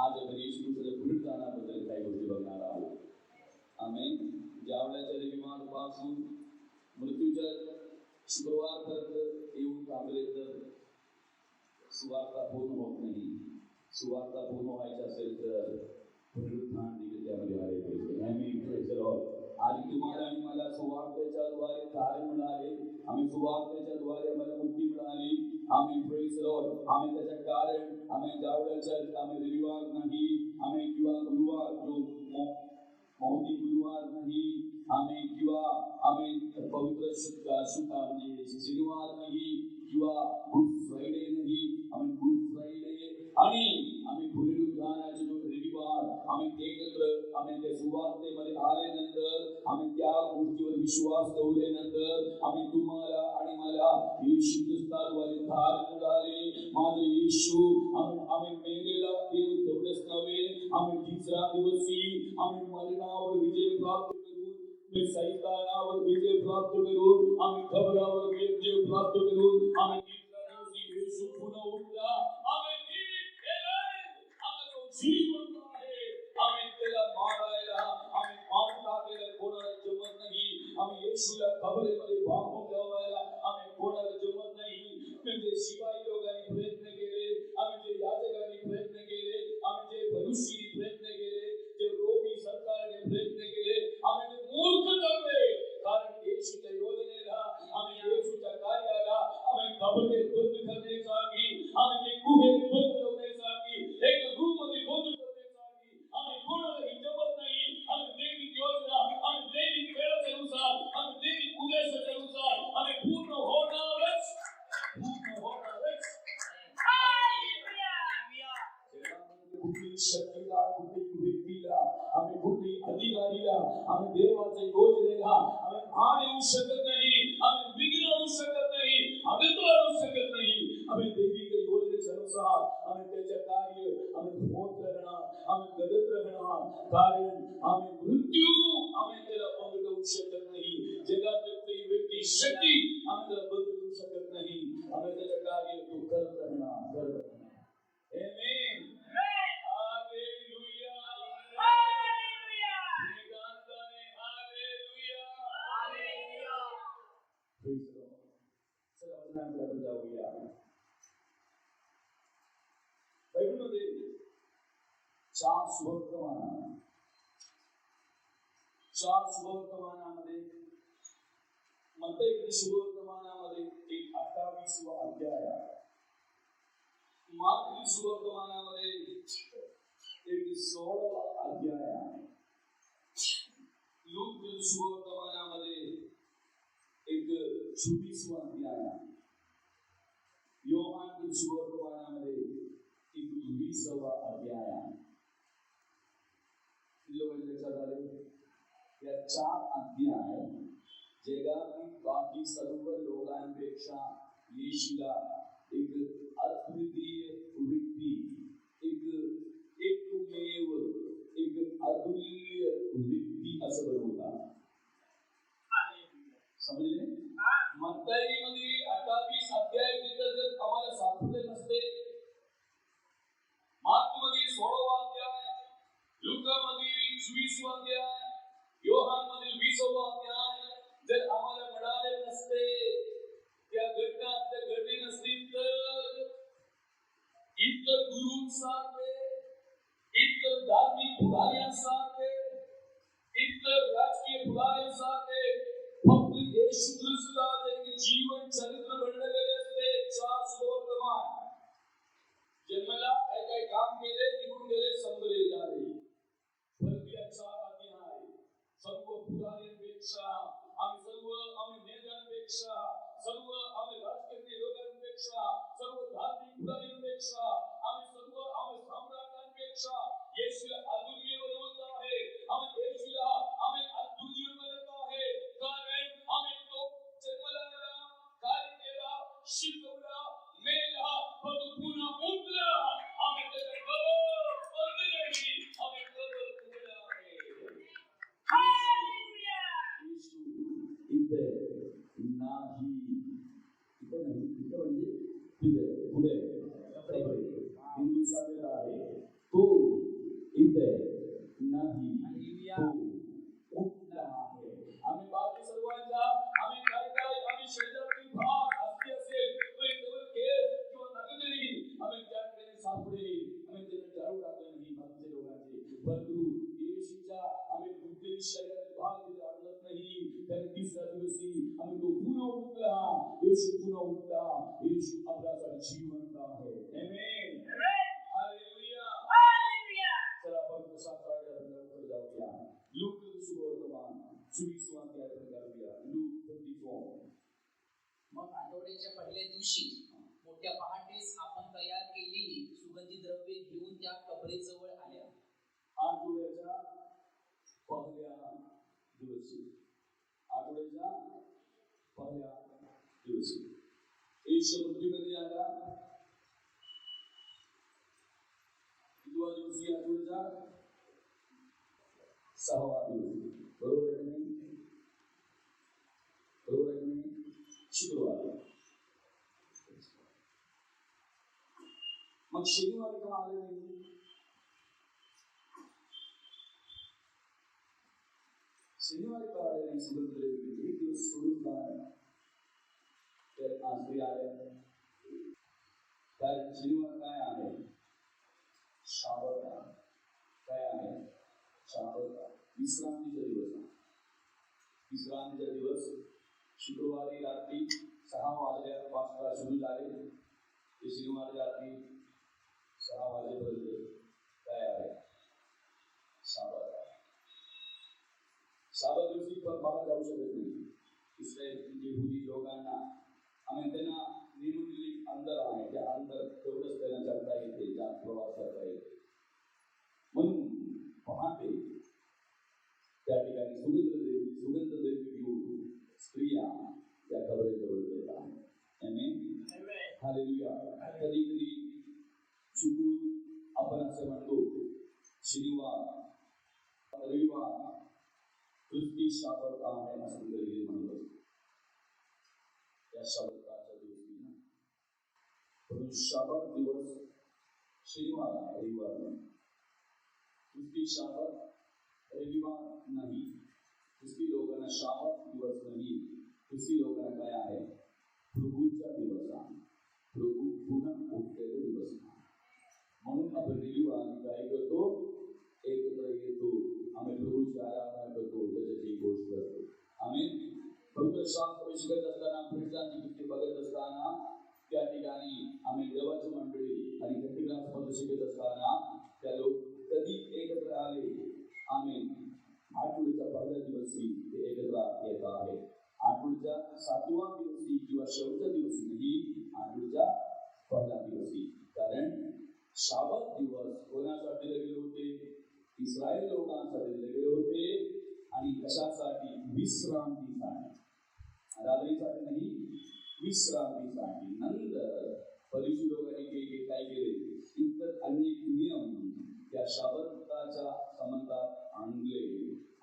आज आपण येशू ख्रिस्ताच्या पुनरुत्थानाबद्दल काही गोष्टी बघणार आहोत. आमेन. ज्यावेळेच्या रविवारपासून मृत्यूच्या शुक्रवारपर्यंत येऊन थांबले तर सुवार्ता पूर्ण होत नाही. सुवार्ता पूर्ण व्हायची असेल तर पुनरुत्थान देखील त्यामध्ये आले पाहिजे. आमेन. Praise the lord. आज तुम्हाला आणि मला सुवार्तेच्या द्वारे तारण मिळाले. आम्ही सुवार्तेच्या द्वारे आम्हाला मुक्ती मिळाली. आम्ही प्रेज द लॉर्ड. आम्ही त्याच्या कारण आम्ही ज्यावेळेच्या आम्ही रविवार नाही आम्ही किंवा गुरुवार जो मौलिक गुरुवार नाही आम्ही किंवा आम्ही पवित्र म्हणजे शनिवार नाही किंवा गुड फ्रायडे नाही आम्ही गुड फ्रायडे आणि आम्ही पुनरुत्थानाचे जो रविवार आम्ही एकत्र आम्ही त्या सुवार्तेमध्ये आल्यानंतर आम्ही त्या गोष्टीवर विश्वास ठेवल्यानंतर आम्ही तुम्हाला आणि मला येशू ख्रिस्ताद्वारे तारण मिळाले. माझे येशू आम्ही मेलेला देव तेवढेच नव्हे आम्ही तिसऱ्या दिवशी आम्ही मरणावर विजय प्राप्त करून सैतानावर विजय प्राप्त करून आम्ही खबरावर विजय प्राप्त करून आम्ही तिसऱ्या दिवशी येशू पुन्हा उठला. आम्ही जीवित केले. आम्ही तो जिवंत आहे. आम्ही त्याला मारायला आम्ही मारून टाकायला कोणाला जमत नाही. आम्ही येशूला खबरेमध्ये बांधून ठेवायला आम्ही कोणाला जमत नाही. म्हणजे शिपाई लोकांनी प्रयत्न केले, आम्ही जे याजकांनी प्रयत्न केले, आम्ही जे भविष्यानी प्रयत्न केले, जे रोमी सरकारने प्रयत्न केले, आम्ही मूर्ख ठरले. कारण येशूच्या योजनेला आम्ही येशूच्या कार्याला आम्ही खबरे बंद करण्यासाठी आम्ही ते गुहेत बंद ठेवण्यासाठी एक रूम मध्ये बंद ठेवण्यासाठी आम्ही कोणालाही जमत नाही. आम्ही दैनिक योजना आम्ही दैनिक वेळेनुसार आम्ही दैनिक उद्देशानुसार आम्ही पूर्ण होणारच. कुठली शक्तीला कुठली व्यक्तीला आम्ही कुठली अधिकारीला आम्ही देवाच्या योजनेला आम्ही भान येऊ शकत नाही. आम्ही विघ्न आणू शकत नाही. अडथळा आणू शकत नाही. आम्ही दैविक योजनेच्या अनुसार आम्ही त्याच्या कार्य आम्ही होत राहणार. आम्ही घडत राहणार. कारण आम्ही मृत्यू आम्ही त्याला बंद करू शकत नाही. जगातली कोणती व्यक्ती शक्ती आम्ही त्याला बंद करू शकत नाही. आम्ही त्याच्या कार्य तो करत राहणार. आमेन. जाऊया बायबलमध्ये चार शुभवर्तमानामध्ये मत्ती शुभवर्तमानामध्ये एक 28वा अध्याय आहे. मार्क शुभवर्तमानामध्ये एक 16वा अध्याय आहे. लूक शुभवर्तमानामध्ये एक 24वा अध्याय आहे. योहान शुभवर्तमानामध्ये एक 20वा अध्याय आहे. लक्षात आले या 4 अध्याय जगातील बाकी सर्व लोकांपेक्षा येशूला एक अद्वितीय व्यक्ती एकमेव एक अतुल्य व्यक्ती असं बनवतात. समजले? मत्तीमध्ये 28 अध्याय जर आम्हाला सापडले नसते, मार्कमध्ये 16वा अध्याय, लूकामध्ये 24वा अध्याय, योहानमध्ये 20वा अध्याय जर आम्हाला मिळाले नसते, त्या घटना घडली नसतील तर इतर गुरूंसारखे, इतर धार्मिक पुढाऱ्यांसारखे, इतर राजकीय पुढाऱ्यांसारखे फक्त येशू ख्रिस्ताचे जीवन चरित्र घडले गेले असते. 4 शुभवर्तमान जन्मला काय काम केले, निघून गेले, संपले झाले. परंतु या 4 अध्याय सर्व पुढाऱ्यांपेक्षा आम्ही नेत्यांपेक्षा सर्व आम्ही राजकीय लोकांपेक्षा सर्व धार्मिक पुढाऱ्यांपेक्षा आम्ही सम्राटांपेक्षा येशूला अतुल्य बनवत आहे. आम्ही येशूला अतुल्य बनवत आहे. कारण आम्ही तो जन्मला कार्य केला, शिकवला, मेला, पण पुन्हा उठला. आम्ही त्याचा कबर बंद नाही, आम्ही कबर उघडा आहे. येशू इथे नाही, इथे म्हणजे पुढे हिंदू सांगत आहे तो आलेला आहे. आमेन. हालेलुया. चला आपण शास्त्राकडे आपण जाऊया. लूक सुवर्तमान 24 अध्याय करूया. लूक 24. मग आठवड्याच्या पहिल्या दिवशी मोठ्या पहाटेस आपण तयार केलेली सुगंधी द्रव्ये घेऊन त्या कबरेजवळ आल्या. आठवड्याच्या पहिल्या दिवशी येशू पृथ्वीमध्ये आला. कितवा दिवशी? आठवड्याचा 6वा दिवस. बरोबर आहे की नाही? शुक्रवार. मग शनिवारी का आले नाही? शनिवारी का आले नाही? सुगंध एक दिवस सोडून काय तर आज आले. कारण शनिवार काय आहे? शाबत आहे. काय आहे? शाबत आहे. विश्रांतीचा दिवस आहे. विश्रांतीचा दिवस शुक्रवारी रात्री 6 वाजता सुरू झाले. ते शनिवारी रात्री 6 वाजेपर्यंत काय आहे? शाबत आहे. शाबत दिवशी पण बाहेर जाऊ शकत नाही. इस्रायल यहुदी लोकांना आम्ही त्यांना नेमून दिली अंतर आहे. त्या अंतर तेवढंच त्यांना करता येते, जात प्रवास करता येते. म्हणून पहाटे त्या ठिकाणी सुगंध द्रव्य घेऊन स्त्रिया त्या कबरेजवळ येतात. आमेन. हालेलुया. कधी कधी चुकून आपण असं म्हणतो शनिवार रविवार ख्रिस्ती शाबत आहे असं कधी म्हणतो. त्या शाबताच्या दिवशी ना, पण शाबत दिवस शनिवार रविवार नाही. ख्रिस्ती शाबत रविवार नाही. ख्रिस्ती लोकांना शाबत दिवस नाही. ख्रिस्ती लोकांना काय आहे? प्रभूचा दिवस आहे. प्रभू पुन्हा उठलेला दिवस आहे. म्हणून आपण रविवारी काय करतो? एकत्र येतो. आम्ही प्रभूची आराधना करतो, त्याच्याची गोष्ट करतो. आम्ही पवित्र शास्त्र शिकत असताना, प्रेषितांची पुस्तके बघत असताना, त्या ठिकाणी आम्ही देवाची मंडळी आणि घंटीग्राममध्ये शिकत असताना त्या लोक कधी एकत्र आले? आम्ही आठवड्याच्या पहिल्या दिवशी ते एकत्र येत आहे. आठवड्याच्या 7व्या दिवशी किंवा शेवटच्या दिवशी नाही, आठवड्याच्या पहिल्या दिवशी. कारण शाबत दिवस कोणासाठी दिले होते? इस्रायल लोकांसाठी दिले होते. आणि कशासाठी? विश्रांतीसाठी. आराधनेसाठी नाही, विश्रांतीसाठी. नंतर फरिसी लोकांनी काय केले? इतर अनेक नियम त्या शबताच्या संबंधात आणले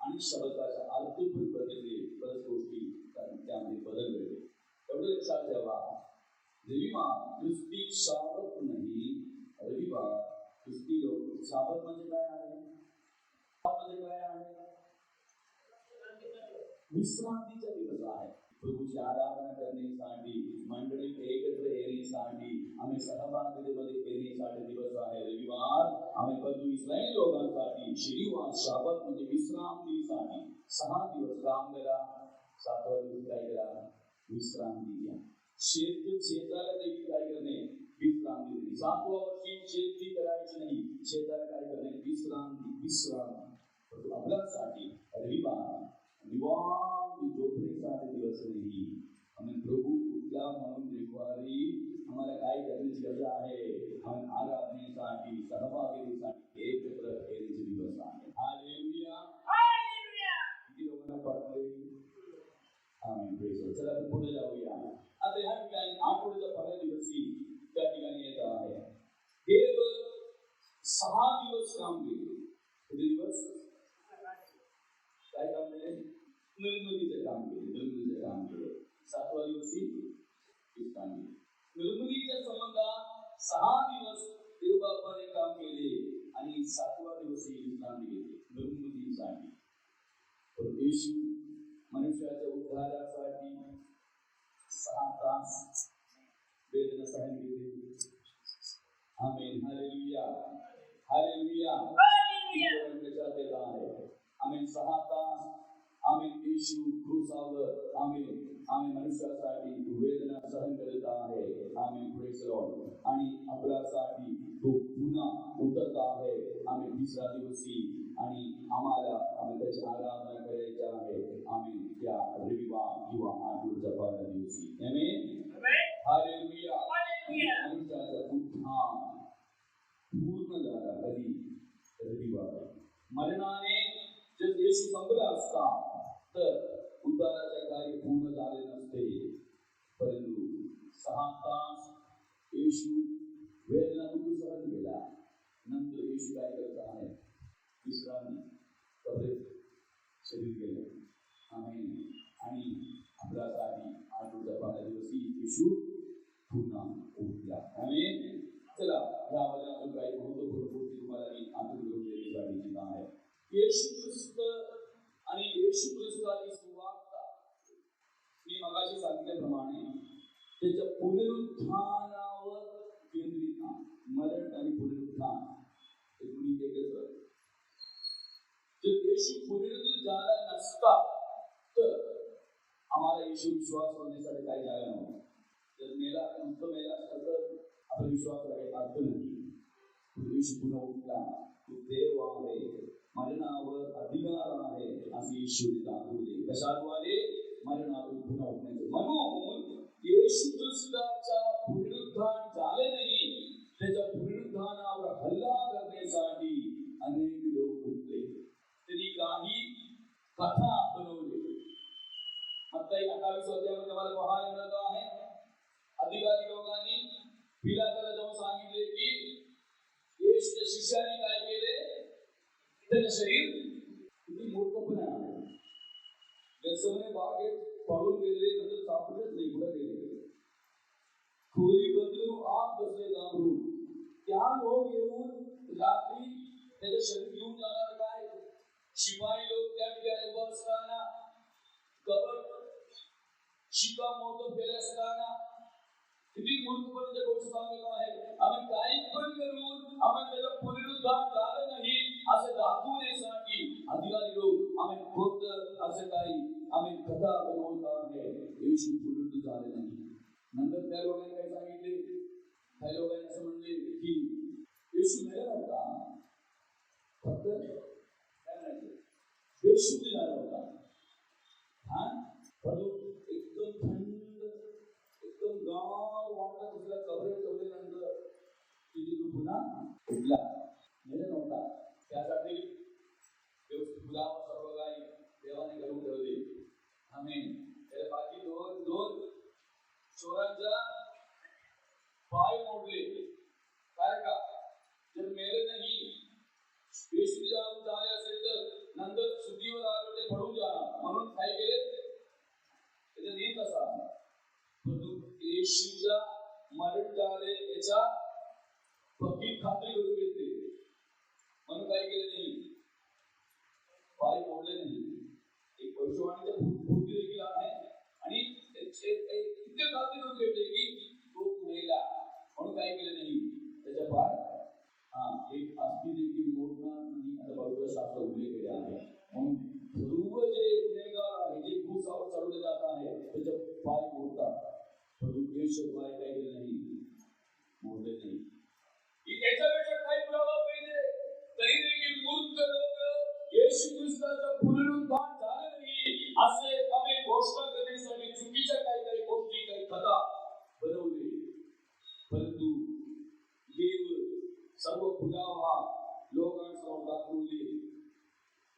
आणि शबताच्या अर्थ पण बदलले. बऱ्याच गोष्टी त्यामध्ये बदल घडले. एवढं लक्षात ठेवा, रविवार ख्रिस्ती शाबत नाही. रविवार ख्रिस्ती लोक. शाबत म्हणजे काय आहे? म्हणजे काय आहे? विश्रांतीचा दिवस आहे. प्रभूची आराधना करण्यासाठी, मंडळीत एकत्र येण्यासाठी, आम्ही सहभागितेमध्ये येण्यासाठी दिवस आहे रविवार. आम्ही बघू इस्रायल लोकांसाठी शनिवार शाबत म्हणजे विश्रांतीसाठी. 6 दिवस काम करा, 7व्या दिवशी काय करा? विश्रांती घ्या. शेताला देखील काय करणे? विश्रांती देणे. 7व्या वर्षी शेती करायची नाही. शेताला काय करणे? विश्रांती. आपल्यासाठी रविवार निवांत झोपण्यासाठी दिवस नाही. आम्ही प्रभू उठला म्हणून रविवारी आम्हाला काय करण्याची गरज आहे? आम्ही आराधनेसाठी, सहभागितेसाठी एकत्र येण्याचे दिवस आहे. हालेलुया. किती लोकांना पडले? आम्ही प्रेस. चला आपण पुढे जाऊया. आता ह्या ठिकाणी आठवड्याच्या पहिल्या दिवशी त्या ठिकाणी येत आहे. देव 6 दिवस काम केले. किती दिवस? काय काम केले? निर्मितीचे काम केले. 7व्या दिवशी विश्रांती. निर्मितीच्या संबंधात 6 दिवस देवबापाने काम केले आणि 7व्या दिवशी विश्रांती घेतली निर्मितीसाठी. पण येशू मनुष्याच्या उद्धारासाठी 6 तास वेदना सहन केली. आमेन. हालेलुया. लक्षात येत आहे. आम्ही 6 तास आम्ही येशू क्रूसावर आम्ही मनुष्यासाठी वेदना सहन करत आहे. आम्ही प्रेज लॉर्ड आणि आपल्यासाठी तो पुन्हा उतरता आहे आम्ही तिसऱ्या दिवशी आणि आम्ही त्याची आराधना करायची आहे आम्ही त्या रविवार किंवा आठवड्याच्या पहिल्या दिवशी आमेन हालेलुया मनुष्याचा उत्थान पूर्ण झाला कधी रविवार मरणाने जर येशू संपला असता तर उद्धाराचे कार्य पूर्ण झाले नसते परंतु 6 तास येशू वेदना दुःख सहन केला नंतर येशू काय करता आहे विश्रांती कबरेत शरीर गेले आमेन आणि आपल्यासाठी आठवड्याच्या पहिल्या दिवशी येशू पुन्हा उठला आमेन चला यामध्ये आपण काही महत्त्वपूर्ण गोष्टी तुम्हाला मी आठवून घेऊन देण्यासाठी इच्छित आहे येशू ख्रिस्त आणि येशू ख्रिस्ताची सुवार्ता मी मगाशी सांगितल्याप्रमाणे त्याच्या पुनरुत्थानावर केंद्रित आहे मरण आणि पुनरुत्थान हे दोन्ही एकच आहे जर येशू पुनरुत्थित झाला नसता तर आम्हाला येशू विश्वास करण्यासाठी काही जागा नव्हता जर मेला नुसतं मेला असतं तर आपला विश्वास काही अर्थ नाही येशू पुन्हा उठला तो देव आहे मरणावर अधिकार आहे असे येशूने दाखवले कशाद्वारे मरणातून पुन्हा उठण्याचे म्हणून येशू ख्रिस्ताच्या पुनरुत्थान झाले नाही त्याच्या पुनरुत्थानावर हल्ला करण्यासाठी अनेक लोक उठले त्यांनी काही कथा बनवले मत्ती 28 अध्यायामध्ये मला पाहायला मिळत आहे अधिकारी लोकांनी पिलाताला जाऊन सांगितले की येशूच्या शिष्याने काय केले त्याचं शरीर किती मूर्खपणा आहे गत्सेमने बागेत पळून गेले नंतर सापडलेच नाही कुठे गेले खोली बदलून आत बसले घाबरून त्या लोक येऊन रात्री त्याचं शरीर घेऊन जाणार काय शिपाई लोक त्या ठिकाणी उभा असताना कबड शिक्कामोर्तब केले असताना किती मूर्खपणाच्या गोष्टी सांगत आहे आम्ही काही पण करून आम्ही त्याचं पुनरुत्थान झालं नाही असं दाखवण्यासाठी अधिकारी लोक आम्ही खोट असं काही आम्ही कथा बनवत आहे येशू पुनरुत्थित झाले नाही नंतर त्या लोकांनी काय सांगितले काही लोकांनी असं म्हणले की येशू मेला नव्हता फक्त काय म्हणायचे बेशुद्ध झाला होता हा परंतु एकदम थंड एकदम गार वाटत असल्या कबरेत ठेवल्यानंतर तिथे तो पुन्हा उठला मेला नव्हता त्यासाठी व्यवस्थित पुरावा सर्व काही देवाने करून ठेवले आमेन त्याला बाकी दोन चोरांचा पाय मोडले काय का जर मेले नाही येशू झाले असेल तर नंतर सुट्टीवर आलो ते पडून जाणार म्हणून काय केले त्याचा नियम कसा परंतु येशूचा मरण झाले याचा पक्की खात्री करून घेतली म्हणून काय केले नाही पाय मोडले नाही एक भविष्यवाणीचा भूती देखील आहे आणि इतके खात्री करून घेतले की तो मेला म्हणून काय केले नाही त्याच्या पाय एक अस्थि देखील मोडणार नाही आता पवित्र शास्त्र उल्लेख केले आहे म्हणून सर्व जे गुन्हेगार आहे जे क्रूसावर चढवले जात आहे त्याचे पाय मोडतात परंतु येशू पाय काय केले नाही मोडले नाही याच्यापेक्षा काही पुरावा पाहिजे तरी देखील मूर्ख लोक येशू ख्रिस्ताचं पुनरुत्थान झाले नाही असे आम्ही घोषणा करण्यासाठी चुकीच्या काही गोष्टी काही कथा बनवले परंतु देव सर्व पुरावा लोकांसमोर दाखवले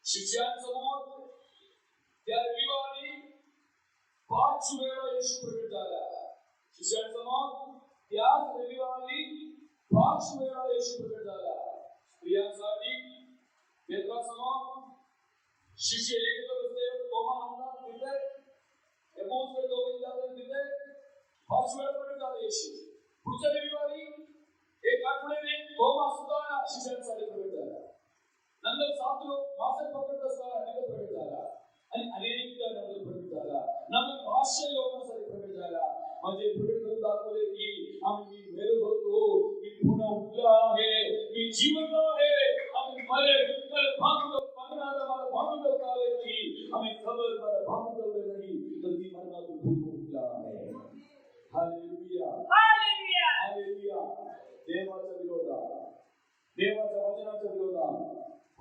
शिष्यांसमोर त्या रविवारी 5 वेळा येशू प्रकट झाला शिष्यांसमोर त्याच रविवारी 5 वेळा येशू प्रकट झाला स्त्रियांसाठी पेत्रासमोर शिष्य एकत्र बसले तोमा नव्हता तिथे एमोसकडे दोघे जातात तिथे 5 वेळा प्रकट झाला येशू पुढच्या रविवारी एक आठवड्याने तोमा सुद्धा शिष्यांसाठी प्रकट झाला नंतर 7 लोक मासे पकडत असताना तिथे प्रकट झाला आणि अनेक नंतर प्रकट झाला नंतर 500 लोकांसाठी प्रकट झाला म्हणजे प्रकट करून दाखवले की आम्ही मेलो होतो मी पुन्हा उठला आहे मी जिवंत आहे आम्ही मरे तर भांडलो मरणाला मला भांडलो आले नाही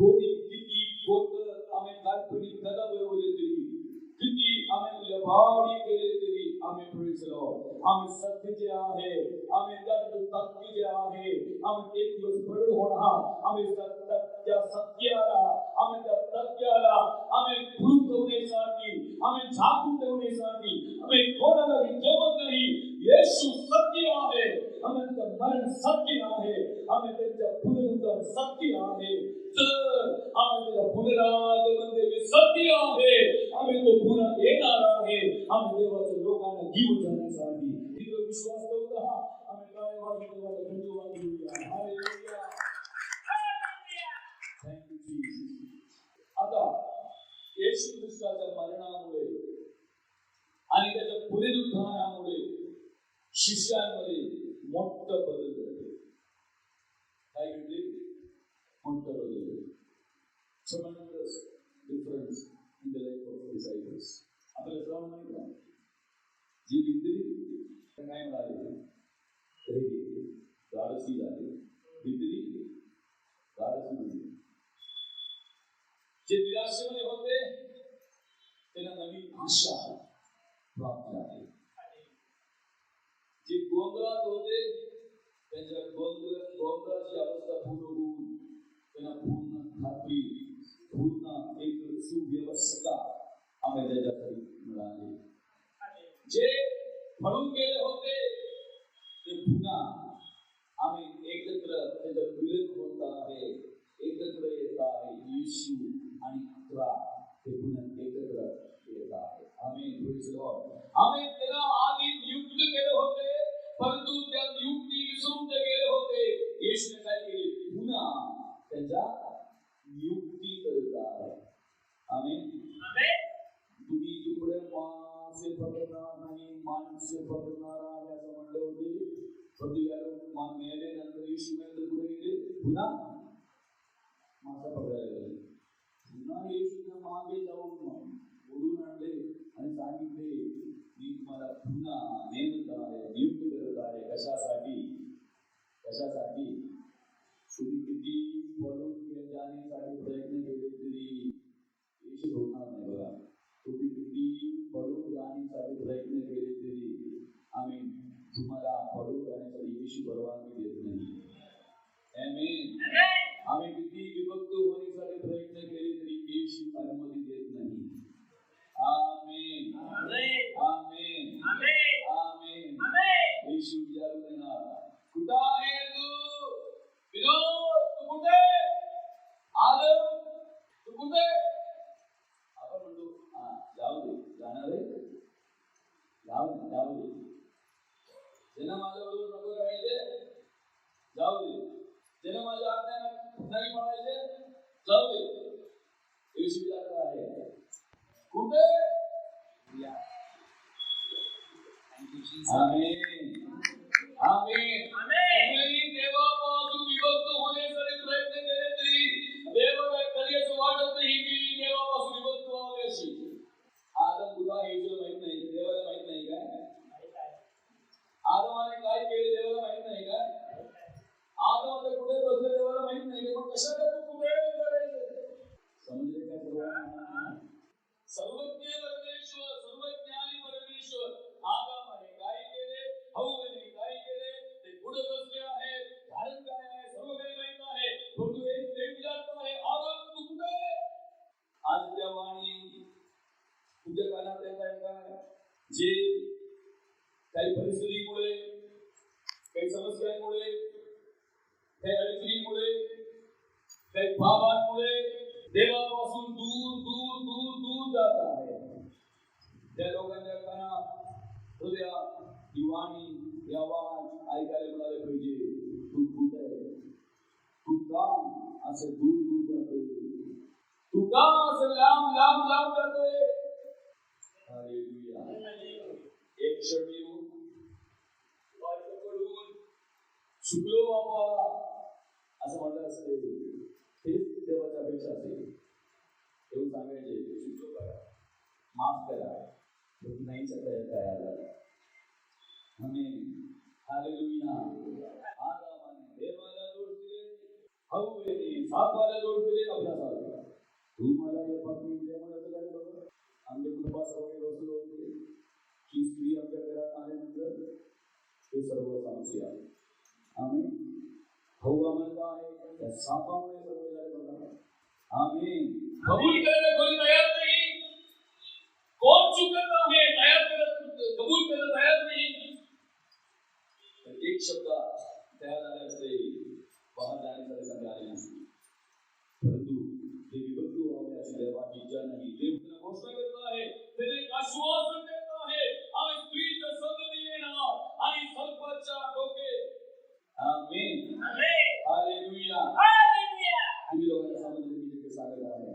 कोणी किती खोट आम्ही काल्पनिक कथा बनवले तरी, किती आम्ही लबाडी केले तरी, आम्ही प्रेज लॉर्ड, आम्ही सत्य आहे, आम्ही तत्व आहे, आम्ही एक दिवस प्रगट होणार, आम्ही त्या सत्याला, आम्ही त्या तत्वाला आम्ही प्रूव्ह करण्यासाठी, आम्ही झाकून ठेवण्यासाठी आम्ही कोणालाही जमत नाही. येशू सत्य आहे, आम्ही त्याचं मरण सत्य आहे, आम्ही त्यांच्या पुनरुत्थान सत्य आहे, तर आम्ही त्याच्या पुनरागमन सत्य आहे, आम्ही तो पुन्हा येणार आहे, आम्ही देवाच्या लोकांना घेऊन जाण्यासाठी. तिथं विश्वास ठेवता आम्ही काय वाटतो देवाला धन्यवाद देऊया. Hallelujah, thank you Jesus. आता येशू ख्रिस्ताच्या मरणामुळे आणि त्याच्या पुनरुत्थानामुळे शिष्यांमध्ये मोठं बदल घडले. काय घडले? मोठं बदल घडले. Tremendous difference in the life of disciples. आपल्याला श्रवण माहिती आहे, जी विद्री काय म्हणाले, धाडसी झाले, विद्री धाडसी झाले. जे निराशेमध्ये होते त्यांना नवीन आशा प्राप्त झाली. जे गोंधळात होते त्यांच्या गोंधळाची अवस्था पूर्ण होऊन त्यांना पूर्ण खात्री, पूर्ण एक सुव्यवस्था आम्ही त्याच्यासाठी मिळाली. जे पळून गेले होते ते पुन्हा आम्ही एकत्र त्याच्या मिलन होत आहे, एकत्र येत आहे. येशू आणि 11 ते पुन्हा एकत्र येत आहे. आमेन, प्रेज लॉर्ड. आम्ही त्याला आधी नियुक्त केले होते, परंतु त्या नियुक्ती विसरून ते गेले होते. येशूने काय केले? पुन्हा त्यांच्या नियुक्ती करत आहे. आमेन, आमेन. तुम्ही तुकडे माणसे पकडणार नाही, माणसे पकडणार आहे असं म्हणले होते. परंतु मेले नंतर येशू नंतर कुठे गेले? पुन्हा मासा पकडायला गेले. पुन्हा येशूच्या मागे जाऊन ओढून आणले आणि सांगितले, मी तुम्हाला पुन्हा नेमत आहे, नियुक्त करत आहे. कशासाठी? कशासाठी? तुम्ही किती पळून जाण्यासाठी प्रयत्न केले तरी येशू होणार नाही. बघा, तुम्ही किती पळून जाण्यासाठी प्रयत्न केले तरी आम्ही तुम्हाला पळून जाण्यासाठी येशू परवानगी देत नाही. आमेन. आम्ही किती विभक्त होण्यासाठी प्रयत्न केले तरी येशू अनुमती देत नाही. आमेन, आमेन, आमेन, आमेन, आमेन. येशू विचारू देणार, कुठं आहे तू? विनोद, तू कुठे? आदम, तू कुठे? आपण म्हणतो, जाऊ दे, जाणार आहे, जाऊ दे, जाऊ दे. ज्यांना माझ्या बरोबर नको राहायचे जाऊ दे, ज्यांना माझ्या आज्ञा नाही पाळायचे जाऊ दे. येशू विचारत आहे, कुठे? आमेन, आमेन, आमेन. देवापासून विभक्त होण्यासाठी प्रयत्न केले तरी देवाला कधी असं वाटत नाही की मी देवापासून विभक्त व्हावे अशी. आदम कुठं आहे येशूला माहित नाही, देवाला माहित नाही काय? आदमाने काय केले देवाला माहित नाही का? आदमाने कुठे बसले देवाला माहित नाही का? मग कशाला तू कुठे करायचं? समजले का सर्वांना? सर्वज्ञ परमेश्वर, सर्वज्ञानी परमेश्वर आदमाने काय केले, हव्वाने काय केले, ते पुढे बसले आहेत. कारण काय आहे सर्व काही माहित आहे. परंतु एक ते विचारत आहे, आदम तू कुठे? आज त्या वाणी तुझ्या कानात येत आहे का? जे काही परिस्थितीमुळे, काही समस्यांमुळे, काही अडचणीमुळे, काही पापांमुळे देवापासून दूर दूर दूर दूर जात आहे. त्या लोकांच्या कानात, हृदयात ही वाणी, ही आवाज ऐकायला मिळाले पाहिजे, तू कुठे? तू का असं दूर दूर जातोय? तू का असं लांब लांब लांब जातोय? हालेलुया. एक क्षण येऊन शुक्लो बाबा असं म्हटलं असते, हेच देवाच्या अपेक्षा असते. येऊन सांगायचे, शुक्लो करा, माफ करा, नाही तयार झाला. आमेन, हालेलुया. आदामाने देवाला दोष दिले, हवेने सापाला जोडलेले आपल्यासारखा तुम्हाला या पत्नीमुळे असं झालं बघा. आमच्या कुटुंबात सर्व वस्तू होते ही स्त्री आमच्या घरात आल्यानंतर हे सर्व समस्या आम्ही हवा म्हणता आहे त्या सापामुळे सर्व झाले बघा. आम्ही कबूल करायला कोणी तयार नाही. कोण चुकत आहे तयार करत कबूल करायला तयार नाही. एक शब्द तयार झाले असते बाहेर जाण्यासाठी सगळे आले नसते. परंतु ते विभक्त व्हावे अशी देवाची इच्छा नाही. देव त्यांना घोषणा करत आहे, त्याने एक आश्वासन देत आहे, आम्ही स्त्रीच्या संतती येणार आणि सर्पाच्या डोके. आमेन. हालेलुया. तुम्ही लोकांना समजले मी तिथे सांगत आहे.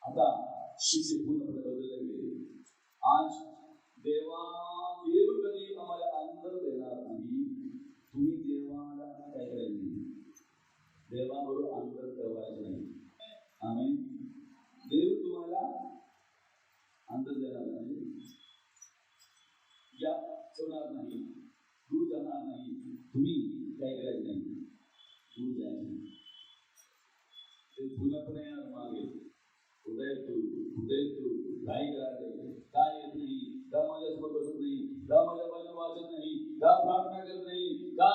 आता शिष्य पूर्णपणे बदलले गेले. आज देव कधी आम्हाला अंतर देणार नाही. तुम्ही देवाला काय करायचं नाही, देवाबरोबर अंतर ठेवायचं नाही. आमेन. देव तुम्हाला अंतर देणार नाही, या ठेवणार नाही, दूर जाणार नाही. तुम्ही काय करायचं नाही, दूर जायचं नाही. ते पूर्णपणे येणार मागे. उदय तू काय करायचं, काय येत नाही, का माझ्यासमोर बसत नाही, का माझ्या बाजूला वाचत नाही, का प्रार्थना करत नाही, का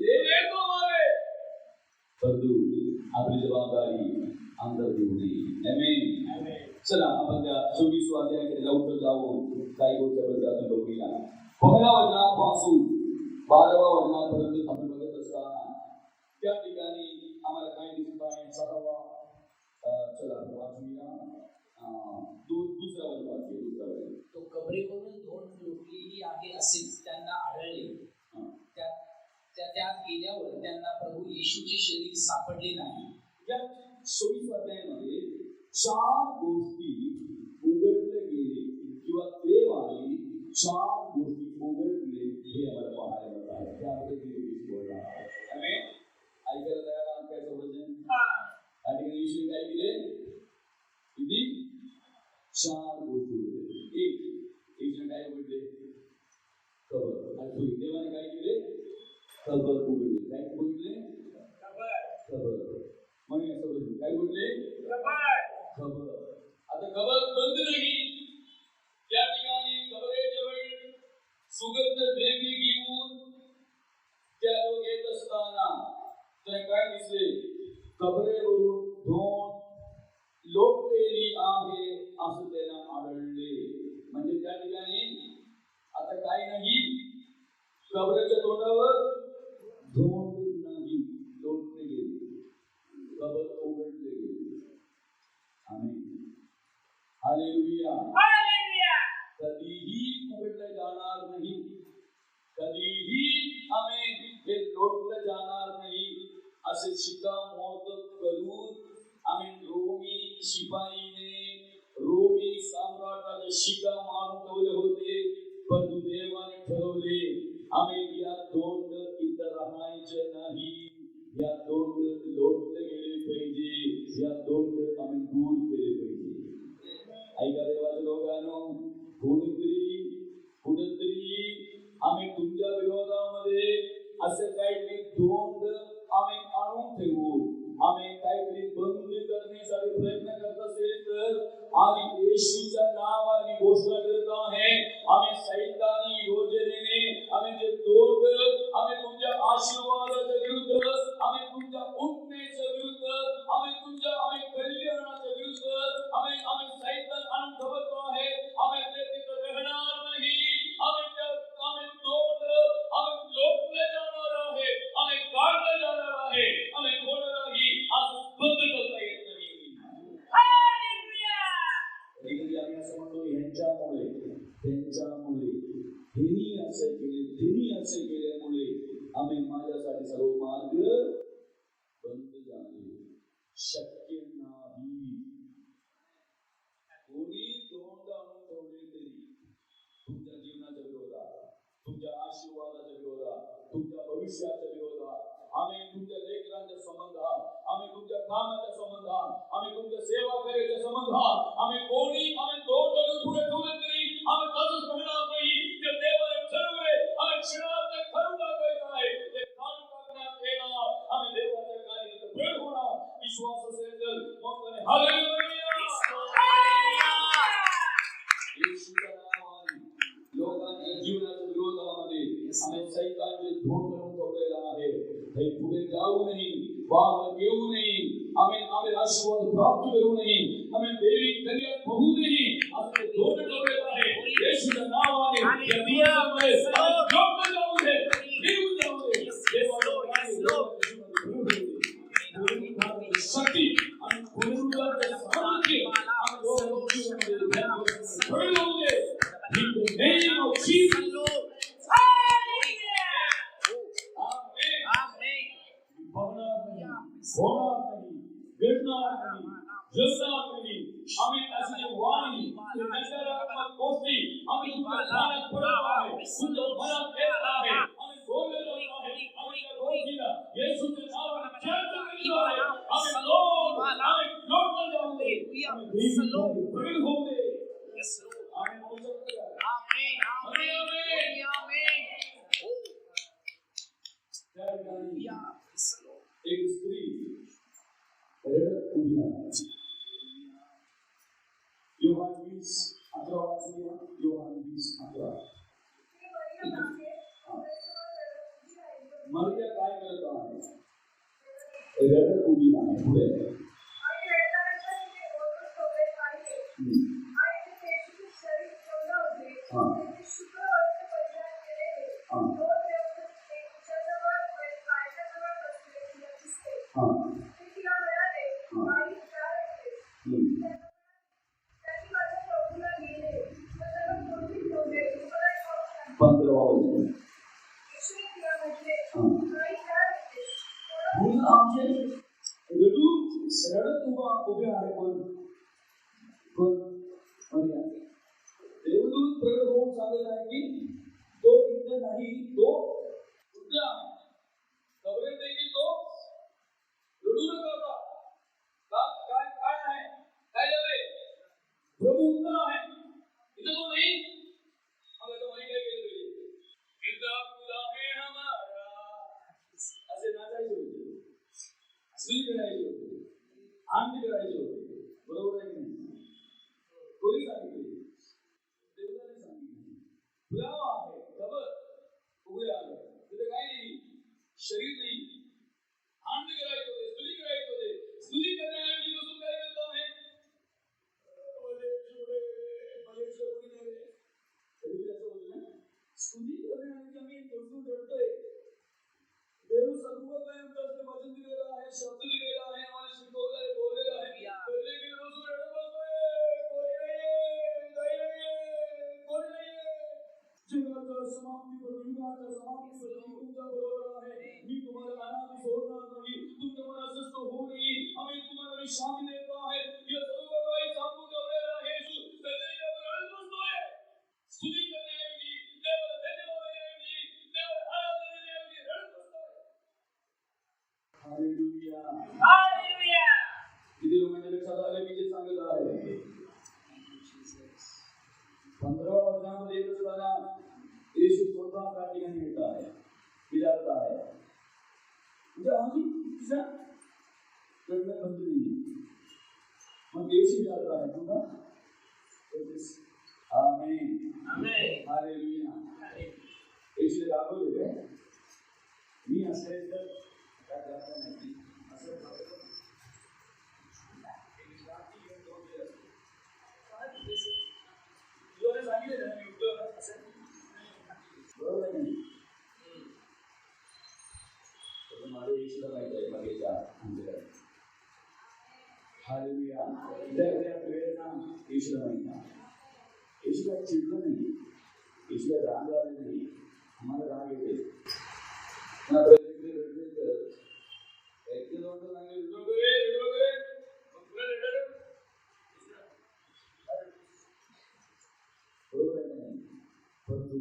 येतो मागे. परंतु आपली जबाबदारी अंतर देऊ नये. आमेन. चला आपण त्या 24 अध्यायाकडे लवकर जाऊ. काही गोष्टीबद्दल आपण बघूया. 1 वचनापासून 12 वचनापर्यंत आपण बघत असताना त्या ठिकाणी आम्हाला काय दिसत आहे. 6वा चला वाचूया. दुसरा वचन वाचूया. तो कबरेवरून धोंड लोटलेली आहे असे त्यांना आढळले. त्यात गेल्यावर त्यांना प्रभू येशूचे शरीर सापडले नाही. या 24 अध्यायामध्ये 4 गोष्टी उघडले गेले किंवा देवाने 4 गोष्टी उघडले हे आम्हाला पाहायला मिळत आहे. त्यामध्ये मी बोलणार आहे. आमेन. ऐकायला तयार आहात काय समजलं? या ठिकाणी येशूने काय केले? किती 4 गोष्टी उघडले. येशूने काय उघडले? कबर. देवाने काय केले? कबर उघडले. काय उघडले? कबर. म्हणून असं बोलले काय उघडले? कबर. आता कबर बंद नाही. त्या ठिकाणी कबरेजवळ सुगंध द्रव्य घेऊन त्या लोक येत असताना त्याला काय दिसले? कबरेवरून धोंड लोटलेली आहे असं त्यांना आढळले. म्हणजे त्या ठिकाणी आता काय नाही, कबरेच्या तोंडावर धोंड नाही, लोटले गेले, कबर उघडले गेले. आमेन. हालेलुया. कधीही उघडलं जाणार नाही, कधीही आमेन हे लोटलं जाणार नाही असे शिक्कामोर्तब करून आमेन रोमी शिपाईने रोमी सम्राटाचे शिक्का मारून ठेवले होते. परंतु देवाने ठरवले आमेन या दोंड इथं राहायचे नाही, या दोंड लोटले गेले पाहिजे, या दोंड आम्ही दूर केले पाहिजे. ऐका देवाच्या लोकांनो, कुठेतरी आम्ही तुमच्या विरोधामध्ये असं काहीतरी दोंड आम्ही आणून ठेवू, आम्ही काहीतरी बंद करण्यासाठी प्रयत्न करत असेल तर आज येशूच्या नावाने घोषणा करत आहे. आम्ही सैतानी योजनेने आम्ही जे दोंड आम्ही तुमच्या आशीर्वादाच्या विरुद्ध, आम्ही तुमच्या उठण्याच्या विरुद्ध, आम्ही कल्याणाच्या विरुद्ध आम्ही सैतान आणून ठेवत आहे. आम्ही ते तिथं राहणार नाही. आम्ही दोंड आम्ही लोटले जाणार आहे, आम्ही काढले जाणार आहे, आम्ही थोडं नाही असं बंद करता येत नाही. कधी आम्ही असं म्हणतो ह्यांच्यामुळे हिनी असे केल्यामुळे आम्ही माझ्यासाठी सर्व मार्ग बंद झाले. शक्य नाही. कोणी तोंड आणून ठेवले तरी तुमच्या जीवनाच्या विरोधात, तुमच्या आशीर्वादाच्या विरोधात, तुमच्या भविष्याच्या विरोधात, आम्ही तुमच्या लेकरांच्या संबंधात, आम्ही तुमच्या कामाच्या संबंधात, आम्ही तुमच्या सेवा करायच्या संबंधात आम्ही तोंड आणून पुढे ठेवले तरी आम्ही तसंच राहणार नाही. जे देवाने ठरवले आम्ही क्षणात ते खरं टाकायचं आहे, ते काढून टाकण्यात येणार. आम्ही देवाच्या विश्वास असेल तर मोठ्याने हालेलुया. येशूच्या नावाने लोकांच्या जीवनाच्या विरोधामध्ये आम्ही सैतानाचे धोंड करून ठेवलेला आहे. हे पुढे जाऊ नये, बाहेर येऊ नये, आम्ही आशीर्वाद प्राप्त करू नये, आम्ही देवी कल्याण होऊ नये, असं धोंड ठेवलेलं आहे. येशूच्या नावाने हालेलुया. जोडलं जाऊ दे, घेऊन जाऊ दे. शक्ती आणि पुनरुत्थानाचे सामर्थ्य आम्ही लोकांच्या जीवनामध्ये भरून जाऊ दे. In the name of Jesus. होणार नाही, घडणार नाही, जगणार नाही. आम्ही त्याची वाणी, नकारात्मक गोष्टी आम्ही तुमच्या कानात पडत आहे, तुमच्या मनात येत आहे, आम्ही बोललेलो आहे, आम्ही त्या गोष्टीला येशूच्या नावाने चर्चा केली आहे. आम्ही लोटलं जाऊ दे, आम्ही प्रगट होऊ दे. आम्ही बोलू शकतो का? त्या ठिकाणी एक स्त्री रडत उभी आहे. योहान 20:11 वाचूया. योहान 20:11. मरिया काय करत आहे? रडत उभी आहे. पुढे रडत उभे आहे. पण देवदूत प्रगट होऊन सांगत आहे की तो इथे नाही, तो उद्या कबरेत देखील तो रडू नका. काय काय आहे, काय झाले? प्रभू उत्तर आहे, इथे तो नाही. मग आता माहिती काय केलं पाहिजे? पिता खुदा है हमारा असे नाचायचे होते, सुई करायचे होते, आंटी करायचे होते. बरोबर आहे की नाही? कोणी सांगितले? देवताने सांगितले. पुरावा आहे, खबर उभे आहे. तिथे काय नाही, शरीर नाही. आंटी करायचे होते, स्तुती करायचे होते. स्तुती करण्याऐवजी बसून काय करतो आहे? स्तुती करण्याऐवजी आम्ही बसून रडतोय. देव सर्व काही आमच्याकडे वचन दिलेलं आहे, शब्द दिलेला आहे, आम्हाला शिकवलं आहे, बोललेलं आहे. पहिले की बसून रडत बसतोय. कोणी नाहीये. जगाच्या समाप्तीपर्यंत, युगाच्या समाप्तीपर्यंत तुमच्या बरोबर आहे. मी तुम्हाला अनादी सोडणार नाही, तुमच्या मनात अस्वस्थ होऊ नये. आम्ही तुम्हाला विश्रांती देतो आहे. हे सर्व काही सांगून ठेवलेलं आहे. येशू सदैव रडत बसतोय. स्तुती करण्याऐवजी, देवाला धन्यवाद देण्याऐवजी, देवाला आराधना देण्याऐवजी रडत बसतोय. हालेलुया. हालेलुया. किती लोकांच्या लक्षात आलं की जे सांगत आहे? 15व्या वचनामध्ये येत असताना येशू स्वतः त्या ठिकाणी येत आहे, विचारत आहे. म्हणजे अजून तिचा रडणं बंद नाही. मग येशू विचारत आहे, तुला आमेन, हालेलुया. येशूने दाखवले काय? मी असेल तर काय करता नाही, असं सांगितलं ना, मी उपयोग असेल बरोबर आहे नाही. माझ्या येशूला माहिती आहे मागेच्या आमच्याकडे. हालेलुया. त्या वेळेला येशूला माहिती आहे. येशू काही चिडलं नाही, येशूला राग आले नाही. आम्हाला राग येते. बरोबर आहे नाही. परंतु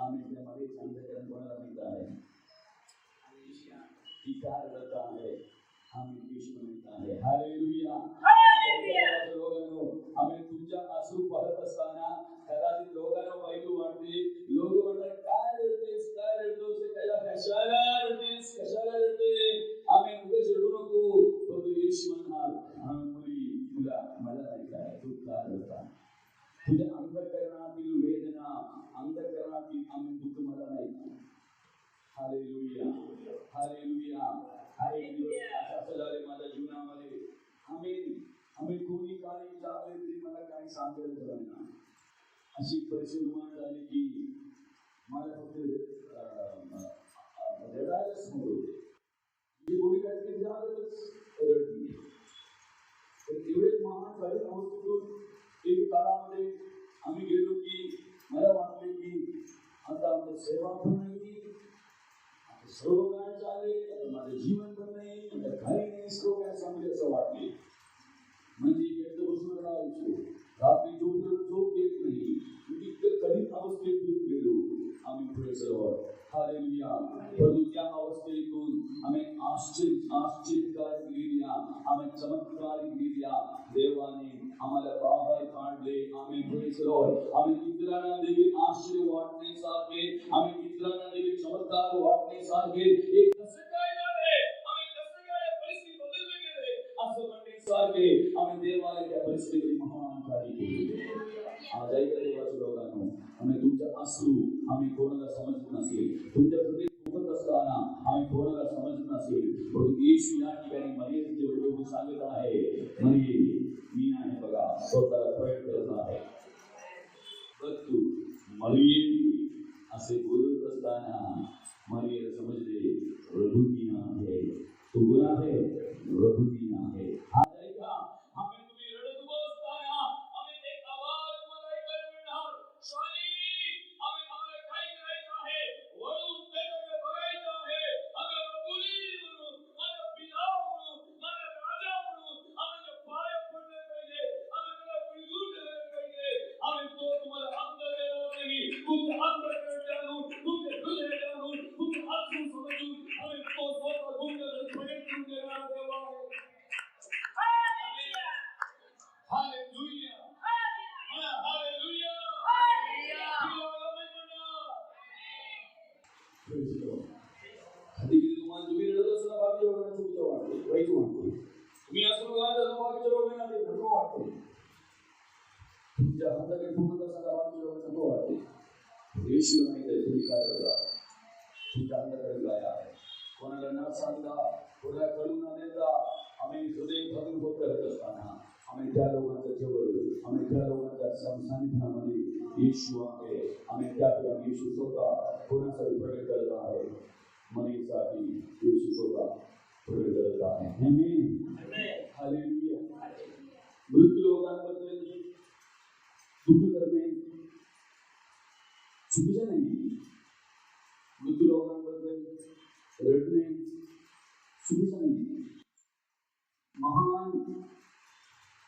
आम्ही त्यामध्ये अंधकरण कोणाला माहित आहे की काय रडत आहे? आम्ही येशू माहित आहे. हालेलुया. लोकांनो, आम्ही तुमच्या अश्रू पाहत असताना कदाचित लोकांना वाईट वाटते. लोक म्हणतात, काय रडतेस, काय रडतोस, कशाला रडतेस, कशाला रडते? आम्ही उगाच रडू नको. परंतु येशू तुझ्या अंतःकरणातील वेदना, अंतःकरणातील आम्ही दुःख मला नाही. Hallelujah, hallelujah. हा एक दिवस असं झाले माझ्या जीवनामध्ये. आम्ही कोणी काही विचारले तरी मला काही सांगायला झालं ना. अशी परिस्थिती निर्माण झाली की मला फक्त रडायलाच नको. कोणी काहीतरी विचारलंच रडली. तर एवढे महान झाले अवस्थेतून एक काळामध्ये आम्ही गेलो की मला वाटले की आता आमची सेवा पण नाही, सर्व काय चालले, आता माझं जीवन पण नाही, आता काही नाही, सर्व काय सांगले असं वाटले. म्हणजे एकदा बसून राहायचो, रात्री झोप येत नाही. कधीच अवस्थेत गेलो आम्ही पुढे सर्व. हालेलुया. परंतु त्या अवस्थेतून आम्ही आश्चर्यकारक आम्ही चमत्कारिक देवाने आम्हाला बाहेर काढले. आम्ही पुढे सर्व आम्ही इतरांना देखील आश्चर्य वाटण्यासारखे, आम्ही इतरांना देखील चमत्कार वाटण्यासारखे एक कसं काय झाले, आम्ही कसं काय परिस्थिती बदलले गेले असं म्हणण्यासारखे आम्ही देवाने त्या परिस्थितीत महान कार्य केले. आज ऐका देवाच्या लोकांनो, आम्ही तुमच्या अश्रू आम्ही कोणाला समजत नसेल, तुमच्या हृदय दुखत असताना आम्ही कोणाला समजत नसेल, परंतु येशू या ठिकाणी मरियेचे वडील सांगत आहे, मरिये मी आहे बघा, स्वतःला प्रकट करत आहे. बघ तू मरिये असे बोलत असताना मरियेला समजले प्रभू मी आहे, तू गुण आहे, प्रभू मी आहे. आज ऐका, आम्ही तुम्ही रडत बसताना आम्ही एक आवाज मला ऐकायला मिळणार, स्वामी आम्हाला काय करायचं आहे, वळून त्याच्याकडे बघायचं आहे. आम्ही रबुली म्हणून, माझा पिता म्हणून, माझा राजा म्हणून आम्ही त्या पाया पडले पाहिजे, आम्ही त्याला बिलगुल करायला पाहिजे. आम्ही तो तुम्हाला अंतर देणार नाही, तुमच्या अंतःकरणात जाणून, तुमच्या हृदयात जाणून, तुमच्या आत्म समजून आम्ही तो स्वतः तुमच्याकडे प्रकट करून देणार देवा आहे. हालेलुया, हालेलुया, तुम्ही रडत असताना बाकी लोकांना चुकीचं वाटते, वाईट वाटते. तुम्ही असं बाकीच्या लोकांना ते धर्म वाटते. तुमच्या हाताकडे ठोकत असताना बाकी लोकांना नको वाटते. येशूला माहिती आहे तुम्ही काय करता, तुमच्या हाताकडे काय आहे. कोणाला न सांगता, कोणाला कळून न देता आम्ही हृदय भरून होत करत असताना आम्ही त्या लोकांच्या जवळ, आम्ही त्या लोकांच्या सानिध्यामध्ये येशू आहे. आम्ही त्या ठिकाणी येशू स्वतः कोणासाठी प्रकट करत आहे, मनीसाठी येशू स्वतः प्रकट करत आहे. हालेलुया. मृत लोकांबद्दल दुःख करणे चुकीचं नाही. मृत लोकांबद्दल रडणे चुकीचं नाही. महान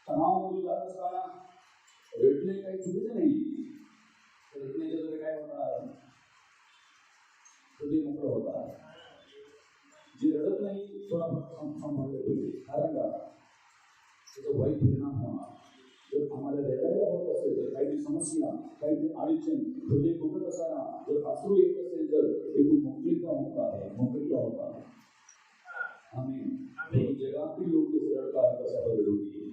तणावामध्ये जात असताना रडणे काही चुकीचं नाही. रडण्याच्या जर काय होणार, हृदय मोकळं होतात. जे रडत नाही थोडा सांभाळलं पाहिजे, कारण का त्याचा वाईट परिणाम होणार. जर आम्हाला रडायला होत असेल तर काही समस्या, काही अडचण, हृदय दुखत असताना जर अश्रू येत असेल तर एक मोकळीता होत आहे, मोकळीता होत आहे. आम्ही जगातील लोक रडतात कशा रडवली,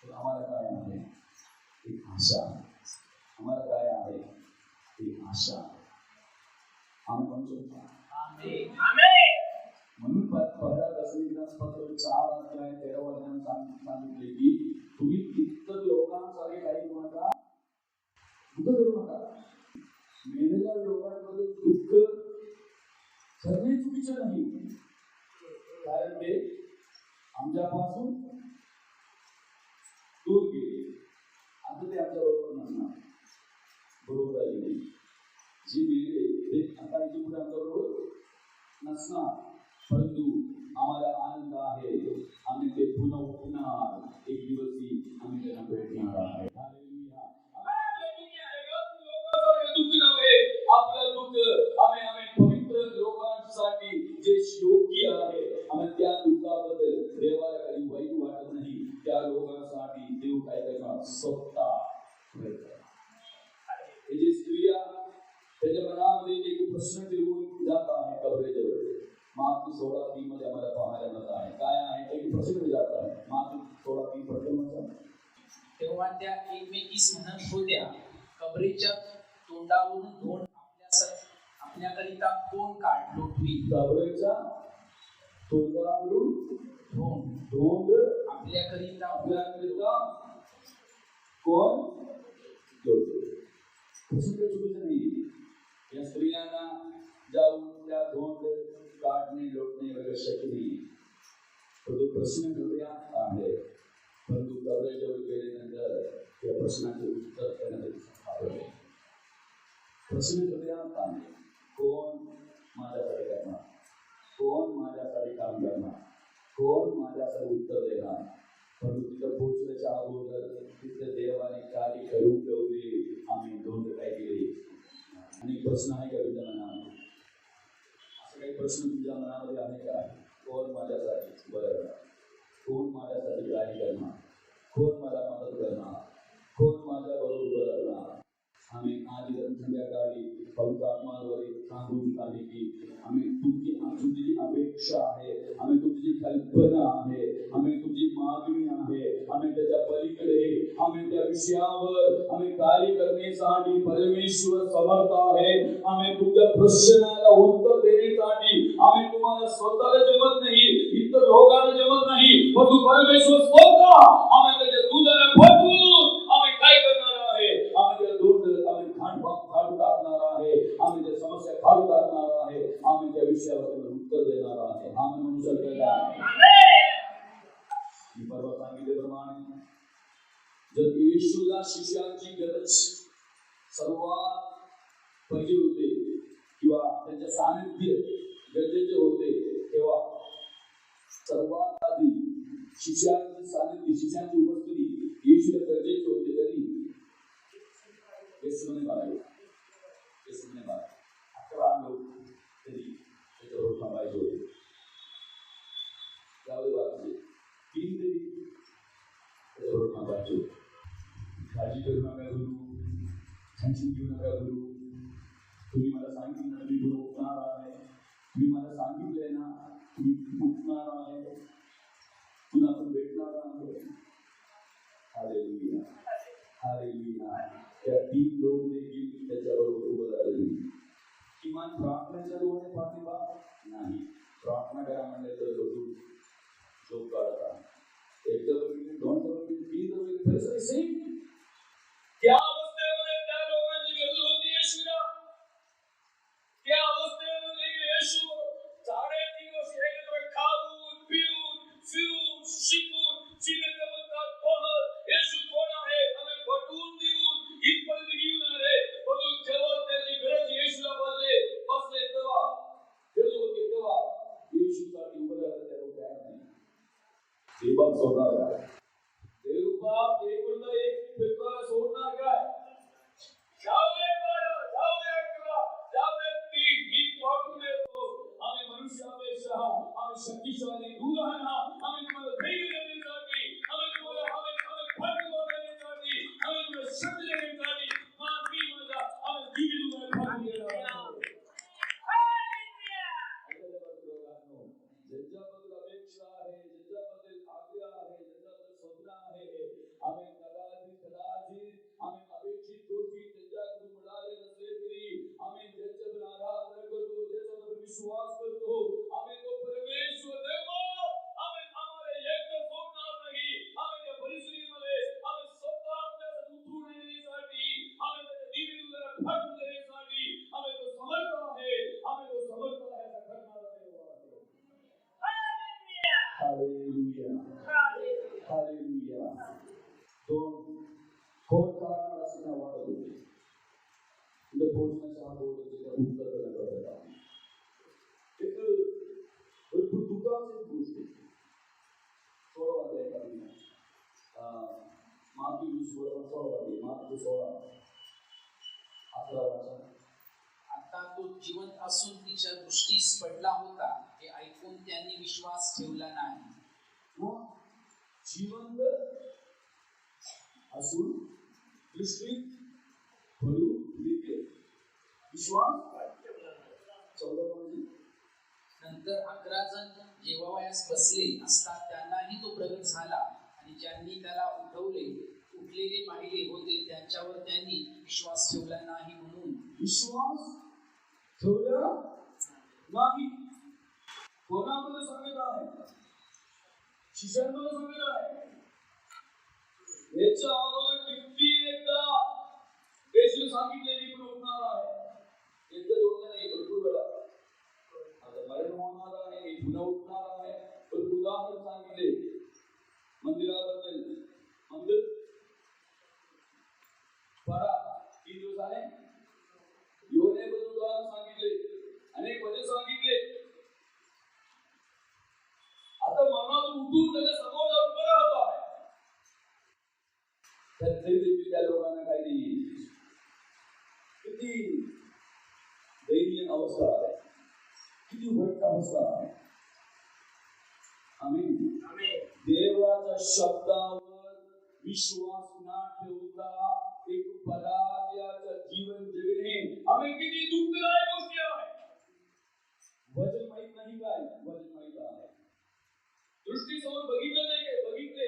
आम्हाला काय आहे एक आशा, आम्हाला काय आहे एक आशा. आम्ही म्हणू शकतो म्हणून पहिला दशमीपत्र 4:13 सांगितले की तुम्ही इतर लोकांसारखे काही करू नका, दुःख करू नका. मेलेल्या लोकांमध्ये दुःख करणे चुकीचं नाही, कारण ते आमच्यापासून दूर गेले. आता ते आमच्या बरोबर नसणार, बरोबर आहे की नाही. जे मेले ते आता इथे पुढे आमच्या बरोबर नसणार, परंतु आम्हाला आनंद आहे, आम्ही ते पुन्हा उठणार एक दिवशी, आम्ही त्यांना भेटणार आहे. दुःख नव्हे आपलं दुःख, आम्ही पवित्र लोकांसाठी जे योग्य आहे, आम्ही त्या दुःखाबद्दल देवाला काही वाईट वाटत नाही. त्या लोकांसाठी देव काय करणार, स्वतः जे स्त्रिया त्याच्या मनामध्ये एक प्रश्न ठेवून जात आहे कबरेजवळ. मार्क 16:3 मध्ये आम्हाला पाहायला मिळत आहे. काय आहे एक प्रश्न जात आहे. मार्क 16:3 प्रथम तेव्हा त्या एकमेकीस म्हणत होत्या, कबरेच्या तोंडावरून धोंड आपल्याकरिता कोण काढलो ठेवी. कबरेच्या तोंडावरून धोंड आपल्याकरिता कोण जोडतो. प्रश्न काही चुकीचं नाही. या स्त्रियांना जाऊन त्या धोंड काढणे लोटणे वगैरे शक्य नाही. परंतु प्रश्न हृदयात आहे. परंतु कबरेजवळ गेल्यानंतर त्या प्रश्नाचे उत्तर करण्यासाठी प्रश्न हृदयात आहे. कोण माझ्यासाठी करणार, कोण माझ्यासाठी काम करणार, कोण माझ्यासाठी उत्तर देणार. परंतु तिथं पोहोचण्याच्या अगोदर तिथं देवाने कार्य करून ठेवले. आम्ही धोंड काय केले. आणि प्रश्न आहे का तुमच्या मनामध्ये? असं काही प्रश्न तुमच्या मनामध्ये आहे का? कोण माझ्यासाठी उभं राहणार, कोण माझ्यासाठी कार्य करणार, कोण मला मदत करणार, कोण माझ्याबरोबर उभं राहणार. आम्ही आज संध्याकाळी पवित्र आत्म्याद्वारे सांगू ठिकाणी की आम्ही तुमची अपेक्षा आहे, आम्ही तुमची कल्पना आहे, आम्ही तुमची मागणी आहे, आम्ही त्याच्या पलीकडे आम्ही त्या विषयावर आम्ही कार्य करण्यासाठी परमेश्वर समर्थ आहे. आम्ही तुमच्या प्रश्नाला उत्तर देण्यासाठी आम्ही तुम्हाला स्वतःला जमत नाही, इतर लोकांना जमत नाही, परंतु परमेश्वर स्वतः आम्ही त्याच्या दुधाने भरपूर आम्ही काय करणार आहे. आम्ही त्या दूध आम्ही काढून टाकणार आहे. आम्ही त्या समस्या काढून टाकणार आहे. आम्ही त्या विषयावर उत्तर देणार आहे. आम्ही म्हणू शकतो मी परवा सांगितल्याप्रमाणे जर येशूला शिष्यांची गरज सर्वात पाहिजे होते किंवा त्यांचे सानिध्य गरजेचे होते, तेव्हा सर्वात आधी शिष्यांचे सानिध्य, शिष्यांची उपस्थिती येशूला गरजेचे होते. कधी? येशूने बाळगले. 11 लोक तरी त्याच्यावर थांबायचे होते. त्यावेळी वाचले 3 तरी त्याच्यावर थांबायचे होते. काळजी करू नका गुरु, टेन्शन घेऊ नका गुरु, तुम्ही मला सांगितलं ना मी गुरु उठणार आहे, मी मला सांगितलंय ना मी उठणार आहे, पुन्हा आपण भेटणार आहे. Hallelujah, hallelujah. त्या 3 लोक देखील त्याच्याबरोबर उभं राहिले. किमान प्रार्थनेच्या दोन्ही पाठिंबा नाही. प्रार्थना करा म्हणले तर झोप काढता. एकदा बघितले, दोनदा बघितले, 3दा बघितले, पैसे सेम. त्या अवस्थेमध्ये त्या लोकांची गरज होती येशूला. त्या अवस्थेमध्ये येशू 3.5 वर्ष एकत्र खाऊन पिऊन फिरून शिकून चिन्ह चमत्कार पाहत येशू कोण आहे आम्ही पटवून देऊन इथपर्यंत घेऊन आले. परंतु जेव्हा त्याची गरज येशूला बसले तेव्हा गरज होती तेव्हा येशूसाठी उभं राहायला त्याला तयार नाही. देवबाप सोडणार काय? देवबाप एक पेत्राला सोडणार काय? जाऊ दे 12, जाऊ दे 11, जाऊ दे 3, मी पाठवून देतो. आम्ही मनुष्यापेक्षा आम्ही शक्तिशाली दूर आहे ना. आम्ही तुम्हाला धैर्य देण्यासाठी, आम्ही तुम्हाला पाठिंबा देण्यासाठी, आम्ही तुम्हाला शक्ती देण्यासाठी आम्ही दिवी तुम्हाला पाठवून देणार आहोत. ज्याच्याबद्दल अपेक्षा आहे, ज्याच्याबद्दल आग्रह आहे, ज्याच्याबद्दल स्वप्न आहे, आम्ही कदाचित आम्ही अपेक्षित गोष्टी त्यांच्याकडून मिळाले नसले तरी आम्ही ज्याच्यावर आराधना करतो, ज्याच्यावर विश्वास करतो, आम्ही तो परमेश्वर देव आम्ही आम्हाला एकटं सोडणार नाही. आम्ही त्या परिस्थितीमध्ये आम्ही स्वतः आपल्याला उतरून येण्यासाठी, आम्ही त्याच्या दिवी तुला पाठवून देण्यासाठी आम्ही तो समर्थ आहे. आम्ही तो समर्थ आहे असा करणारा देव आहे. Hallelujah, hallelujah. कोण काढणार असं नाही वाटत होते. तिथे पोहोचण्याच्या अगोदर उत्तर करण्यात होता. एक भरपूर दुःखाची गोष्ट 16 अध्याय मातृ 16 11 वाचा. आता तो जिवंत असून तिच्या दृष्टीस पडला होता हे ऐकून त्यांनी विश्वास ठेवला नाही. जिवंत असून दृष्टीत पडून विश्वास 14 म्हणजे नंतर 11 जण जेवावयास बसले असता त्यांनाही तो प्रगट झाला आणि ज्यांनी त्याला उठवलेले ठेवल्या नाही. कोणामध्ये सांगत आहे? शिष्यांमध्ये सांगत आहे. याच्या अगोदर किती एकदा येशू सांगितले मी पण उठणार आहे. एकदा दोनदा नाही, भरपूर वेळा. आता मरण होणार आहे, मी पुन्हा उठणार आहे. पण उदाहरण सांगितले मंदिराबद्दल. मंदिर पडा किती दिवसाने योनेबद्दल उदाहरण सांगितले, अनेक वचन सांगितले. आता मनातून उठून त्याच्या समोर जाऊन बरं होत आहे. तरी देखील त्या लोकांना काही नाही. किती दयनीय अवस्था आहे, किती वाईट अवस्था आहे. आम्ही देवाच्या शब्दावर विश्वास न ठेवता एक पराजयाचं जीवन जगणे आम्ही किती दुःखदायक गोष्टी आहे. वचन माहित नाही काय? वचन माहित आहे. दृष्टीसमोर बघितलं नाही काय? बघितले.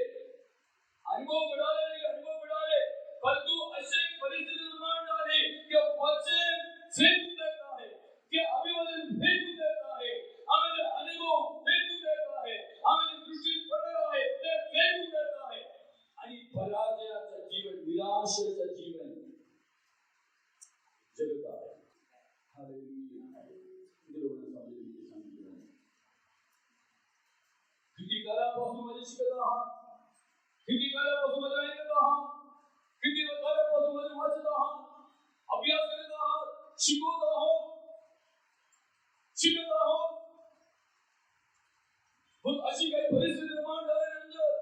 अनुभव मिळाले नाही, अनुभव मिळाले. परंतु असे परिस्थिती निर्माण झाली की वचन फेकून देत आहे, की अभिवचन फेकून देत आहे, आम्ही जे अनुभव फेकून देत आहे, आम्ही जे दृष्टी पडत आहे ते फेकून देत आहे. आणि पराजयाचं जीवन, निराशेचं जीवन जगत आहे. हालेलुया. किती लोकांना सांगितलं? किती काळापासून माझे शिकत आहात? किती काळापासून माझे ऐकत आहात? किती काळापासून माझे वाचत आहात? अभ्यास करत आहात? शिकवत आहोत? शिकत आहोत? मग अशी काही परिस्थिती निर्माण झाल्यानंतर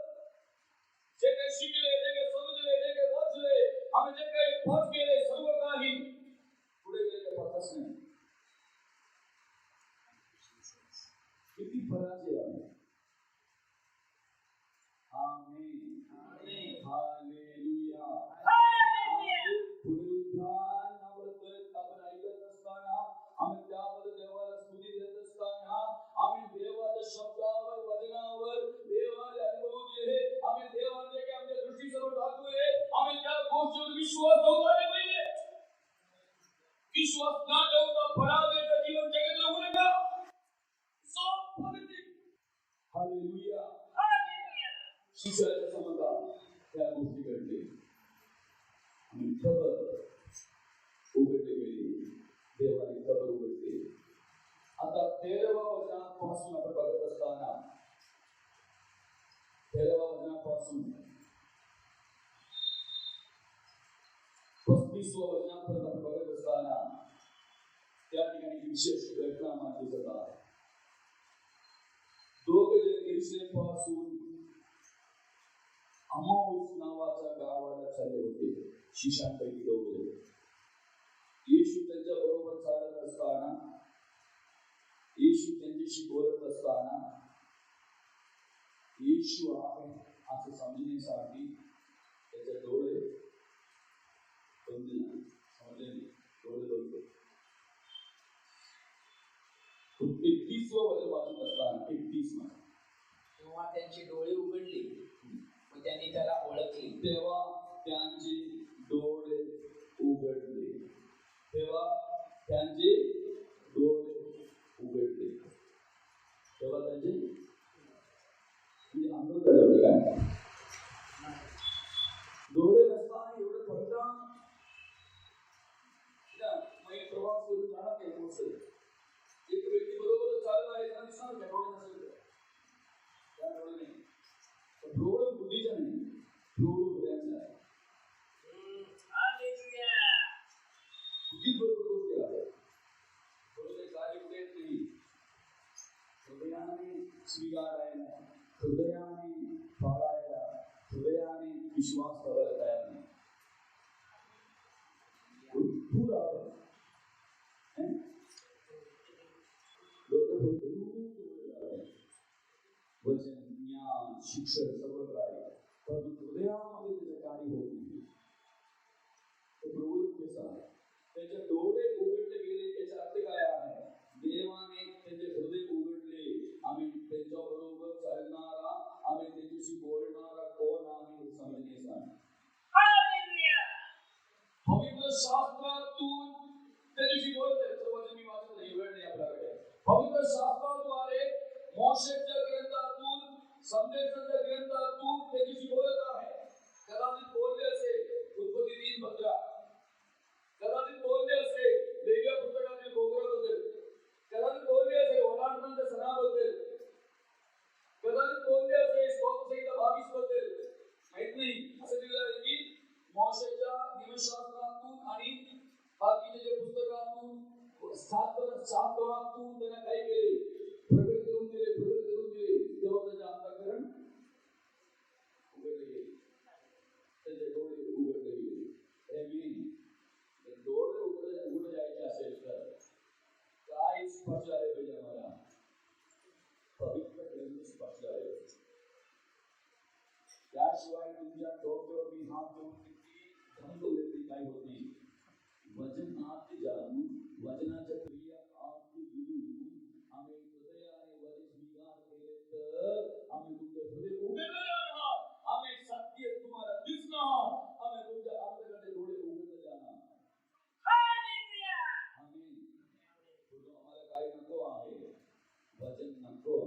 जे काही शिकले, जे काही समजले, जे काही वाचले, आम्ही जे काही पाठ केले, सर्व काही पुढे गेले पाहतच नाही. किती पराजय आहे. आमेन. हालेलुया. पुनरुत्थानाबद्दल आपण ऐकत असताना, आम्ही त्याबद्दल देवाला स्तुती देत असताना, आम्ही देवाच्या शब्दावर, वचनावर, देवाने अनुभव दिले, आम्ही देवाने काही आमच्या दृष्टीसमोर दाखवले, आम्ही त्या गोष्टीवर विश्वास ठेवला पाहिजे. विश्वास न ठेवता पराजयाचं जीवन जगत राहू नका. हालेलुया. शिष्याच्या समोर त्या गोष्टी घडले आणि कबर उघडले गेले. देवाने कबर उघडले. आता 13व्या वचनापासून आपण बघत असताना 13व्या वचनापासून 35व्या वचनापर्यंत आपण बघत असताना त्या ठिकाणी विशेष घटना मानली जात आहे. दोघे जण यरूशलेम पासून अमाउस नावाच्या गावाला चालले होते. शिष्यांपैकी दोघे. येशू त्यांच्या बरोबर चालत असताना, येशू त्यांच्याशी बोलत असताना, येशू आहे असं समजण्यासाठी त्याचे डोळे बंद झाले. समजले? डोळे बंद. 31 वचन वाचत असताना 31 मध्ये तेव्हा त्यांचे डोळे उघडले व त्यांनी त्याला ओळखले. तेव्हा त्यांचे डोळे उघडले. तेव्हा त्यांचे डोळे उघडले. तेव्हा त्यांचे म्हणजे अंग झालं काय? डोळे नसताना एवढं पडता प्रवास करून जाणार नाही. पोहोचेल एक व्यक्ती बरोबर चालत आहे, त्यांना दिसणार का डोळे नसेल? त्या डोळे नाही. डोळे बुद्धीचा नाही, डोळे हृदयाचा आहे. बुद्धी बरोबर गोष्टी आहेत. डोळे कार्य कुठे येत नाही. हृदयाने स्वीकारायला, हृदयाने पाळायला, हृदयाने विश्वास करायला तयार नाही. भरपूर आहे. वचन, ज्ञान, शिक्षण सगळं काय, परंतु हृदयामध्ये त्याचं कार्य होत नाही. त्याचे डोळे उघडले गेले. त्याचा अर्थ काय आहे? देवाने त्याचे हृदय उघडले. आम्ही त्यांच्या बरोबर चालणारा, आम्ही त्यांच्याशी बोलणारा कोण आहे हे समजण्यासाठी. पवित्र शास्त्रातून त्याच्याशी बोलतोय. वचन मी वाचत उपदेशांच्या ग्रंथातून त्याच्याशी बोलत आहे. कदाचित बोलले असेल उत्पत्ती 3:15, कदाचित बोलले असेल लेव्या पुस्तकातील गोगराबद्दल, कदाचित बोलले असेल वडांच्या सणाबद्दल, कदाचित बोलले असेल स्तोत्रसंहिता 22 बद्दल, माहित नाही. असं दिलं आहे की मोशेच्या नियमशास्त्रातून आणि बाकीच्या जे पुस्तकातून शास्त्रातून त्यांना काय केले, प्रगट करून दिले. तेव्हा त्याचे अंतःकरण उघडले गेले, त्याचे डोळे उघडले गेले. डोळे उघड जायचे असेल तर काय स्पष्ट आले पाहिजे आम्हाला, पवित्र ग्रंथ स्पष्ट आले. त्याशिवाय तुमच्या डोक्यावर मी हात देऊन किती धमकवले काय होत नाही. वचन आत जाऊन वचनाच्या क्रिया आत घेऊन आम्ही हृदयाने वर स्वीकार केले तर आम्ही तुमचे हृदय उघडले जाणार, आम्ही सत्य तुम्हाला दिसणार, आम्ही तुमच्या अंतराचे डोळे उघडले जाणार. आम्ही आम्हाला काय नको आहे, वचन नको.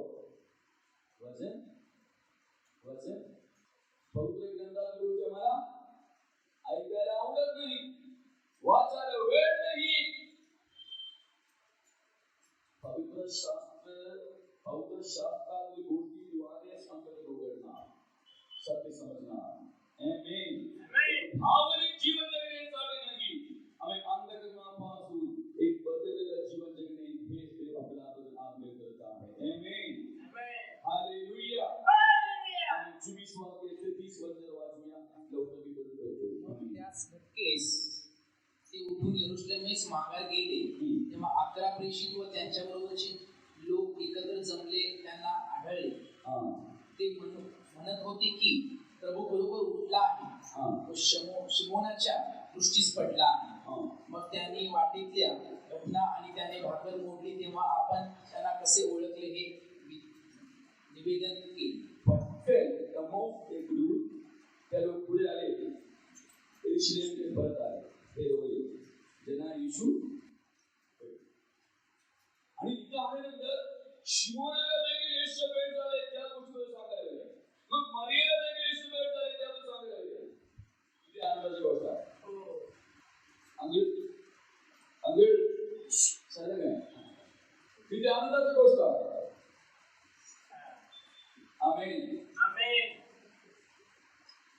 वचन पवित्र ग्रंथात गोष्टी मला ऐकायला आवडत नाही, वाचायला वेळ नाही. पवित्र शास्त्रातील गोष्टीद्वारे अंतर्गत उघडणार, सत्य समजणार. भावनिक जीवन जगण्यासाठी नाही, आम्ही अंतःकरणापासून एक बदललेलं जीवन जगणे हेच देव आपल्याबद्दल आज्ञा करत आहे. आमेन. हालेलुया. आम्ही 24 वाक्य 30 वचन वाचूया, लवकर मी बोलत होतो. त्याच भटकेस ते उठून यरूशलेमेस माघार गेले. तेव्हा 11 प्रेषित व त्यांच्याबरोबरचे लोक एकत्र जमले त्यांना आढळले. ते म्हणत होते की प्रभू बरोबर उठला आहे, तो शिमोनाच्या दृष्टीस पडला आहे. मग त्यांनी वाटेतल्या घटना आणि त्याने भाकर मोडली तेव्हा आपण त्यांना कसे ओळखले हे निवेदन केले. पटकन दमोफ इकडून त्या लोक पुढे आले, यरूशलेमकडे परत आले. हे होय ज्यांना येशू आणि तिथे आल्यानंतर शिमोनाला देखील येशूच्या भेट झाले, त्या गोष्टीबद्दल सांगायला लागले. मग मरियाला देखील येशू भेट झाले, त्याबद्दल सांगायला लागले. किती आनंदाची गोष्ट आहे. अंगळ सांगा काय, किती आनंदाची गोष्ट आहे. आमेन.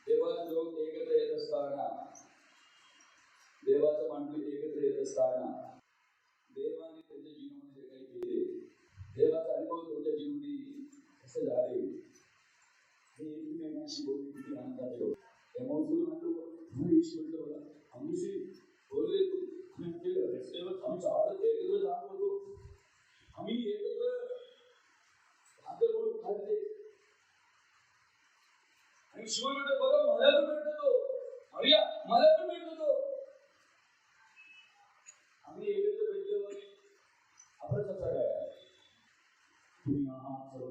देवाचे लोक एकत्र येत असताना, देवाचं मंडळी एकत्र येत असताना, देवाने त्यांच्या जीवनामध्ये काही केले, देवाचा अनुभव त्यांच्या जीवनी कसे झाले हे एकमेकांशी बोलणे किती आनंदाचे होते. त्यामुळे म्हणतो ईश्वर बघा आमची बोलले आमचं आवडत एकत्र जात होतो, आम्ही एकत्र भाकर म्हणून खाल्ले. आणि शिवाय म्हणतो बघा मला पण भेटतो तो, मरिया मला पण भेटतो तो. आम्ही एकत्र भेटल्यावर आपण चर्चा काय तुम्ही आहात सर्व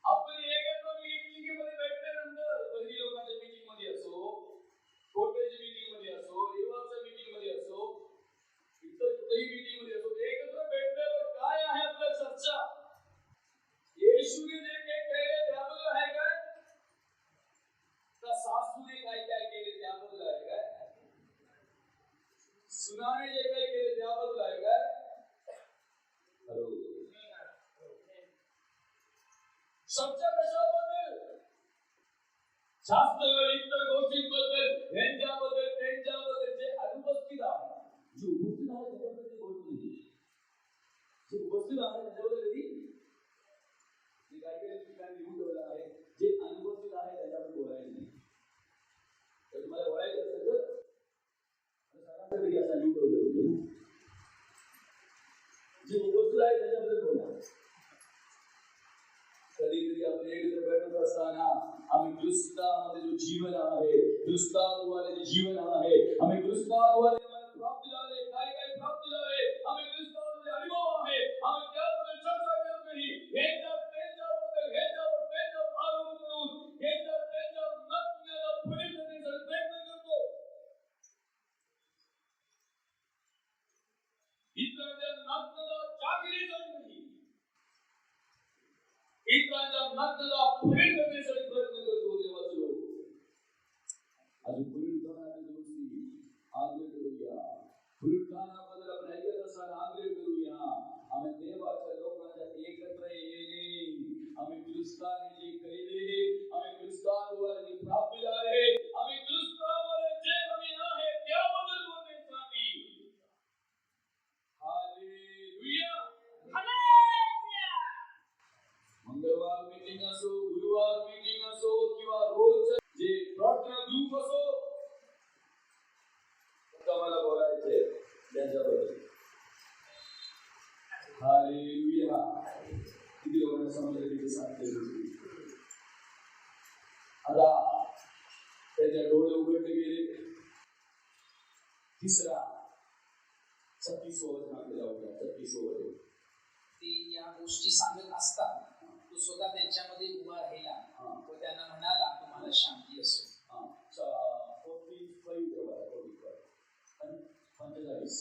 आपण एकत्र मीटिंगमध्ये भेटल्यानंतर पहिली लोकांच्या मीटिंग मध्ये असो, कोटेच्या मीटिंग मध्ये असो, रेवाच्या मीटिंग मध्ये असो, इतर कुठेही मीटिंग मध्ये असो, एकत्र भेटल्यावर काय आहे आपल्या चर्चा, येशूने जे काही केले त्याबद्दल आहे काय, का सासूने काय काय केले त्याबद्दल आहे काय, सुनाने जे काही केले त्याबद्दल आहे काय. चर्चा कशाबद्दल, शास्त्र इतर गोष्टींबद्दल, यांच्याबद्दल त्यांच्याबद्दल जे अनुपस्थित आहे, जे उपस्थित आहे त्याच्याबद्दल बोलत नाही, जे उपस्थित आहे त्याच्याबद्दल कधी काही ठिकाणी लिहून ठेवलं आहे, जे अनुपस्थित आहे त्याच्याबद्दल बोलायचं नाही. तर तुम्हाला बोलायचं असेल तर सगळ्यांसाठी असं लिहून ठेवलं, जे उपस्थित आहे त्याच्याबद्दल बोला. कधी कधी आपण एकत्र भेटत असताना आम्ही ख्रिस्तामध्ये जो जीवन आहे, ख्रिस्ताद्वारे जे जीवन आहे, आम्ही ख्रिस्ताद्वारे प्राप्त झाले, काय काय प्राप्त झाले, आम्ही ख्रिस्ताद्वारे अनुभव आहे, आम्ही त्याबद्दल चर्चा करत नाही. त्यांच्याबद्दल आरोप करून त्यांच्या नग्नता फळी करण्याचा प्रयत्न करतो. इतरांच्या नग्नता जागली जात नाही, इतरांच्या लोकांच्या नग्नता प्रकट करण्यासाठी प्रयत्न करतो देवाचे लोक. अजून पुनरुत्थानाच्या दिवशी आग्रह करूया, पुनरुत्थानाबद्दल आपण ऐकत असताना आग्रह करूया. आम्ही देवाच्या लोकांच्या एकत्र येणे, आम्ही ख्रिस्ताने जे केले, आम्ही ख्रिस्ताद्वारे जे प्राप्त झाले, आम्ही ख्रिस्तामध्ये जे आम्ही आहे त्याबद्दल बोलण्यासाठी. Hallelujah, hallelujah. मंगळवार मीटिंग असो, गुरुवार मीटिंग असो, किंवा रोज जे प्रार्थना ग्रुप असो, मला बोलायचंय त्यांच्याबद्दल. हालेलुया. किती लोकांना समजलं किती सांगते गोष्टी. आता त्याच्या डोळे उघडले गेले. तिसरा 36 वचन आपल्याला होता. 36 वचन ते या गोष्टी सांगत असतात तो स्वतः त्यांच्यामध्ये उभा राहिला व त्यांना म्हणाला, तुम्हाला शांती असो. 45.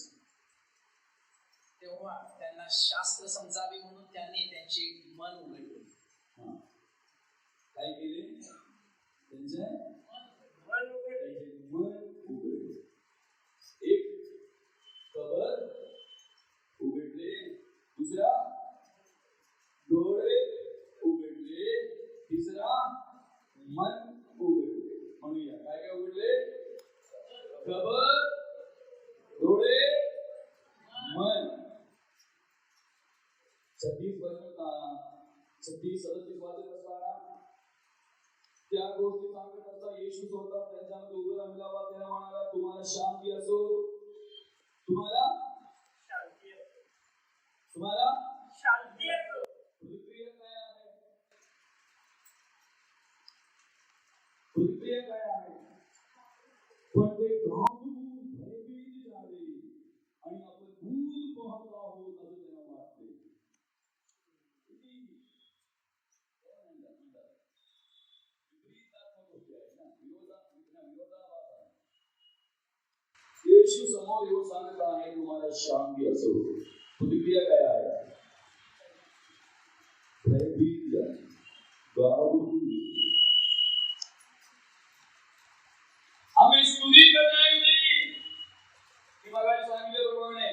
तेव्हा त्यांना शास्त्र समजावे म्हणून त्यांनी त्यांचे मन उघडले. काय केले? त्यांचे मन उघडले. एक कबर उघडले, दुसरा डोळे उघडले, तिसरा मन उघडले. म्हणूया काय काय उघडले? कबर, डोळे, मन. 36 37 वाजत असताना त्या गोष्टी सांगत असता येशू स्वतः त्यांच्यामध्ये उभं राहिला व त्याला म्हणाला, तुम्हाला शांती असो. तुम्हाला शांती असो. तुम्हाला शांती असो. प्रतिक्रिया काय आहे? प्रतिक्रिया काय आहे? पण ते घाबरून भयभीत झाले आणि आपण भूत पाहत आहोत असं त्यांना वाटले. येशू समोर येऊन सांगत आहे, तुम्हाला शांती असो. प्रतिक्रिया काय आहे? भयभीत झाले, घाबरून. आम्ही स्तुती करण्याऐवजी मी मगाशी सांगितल्याप्रमाणे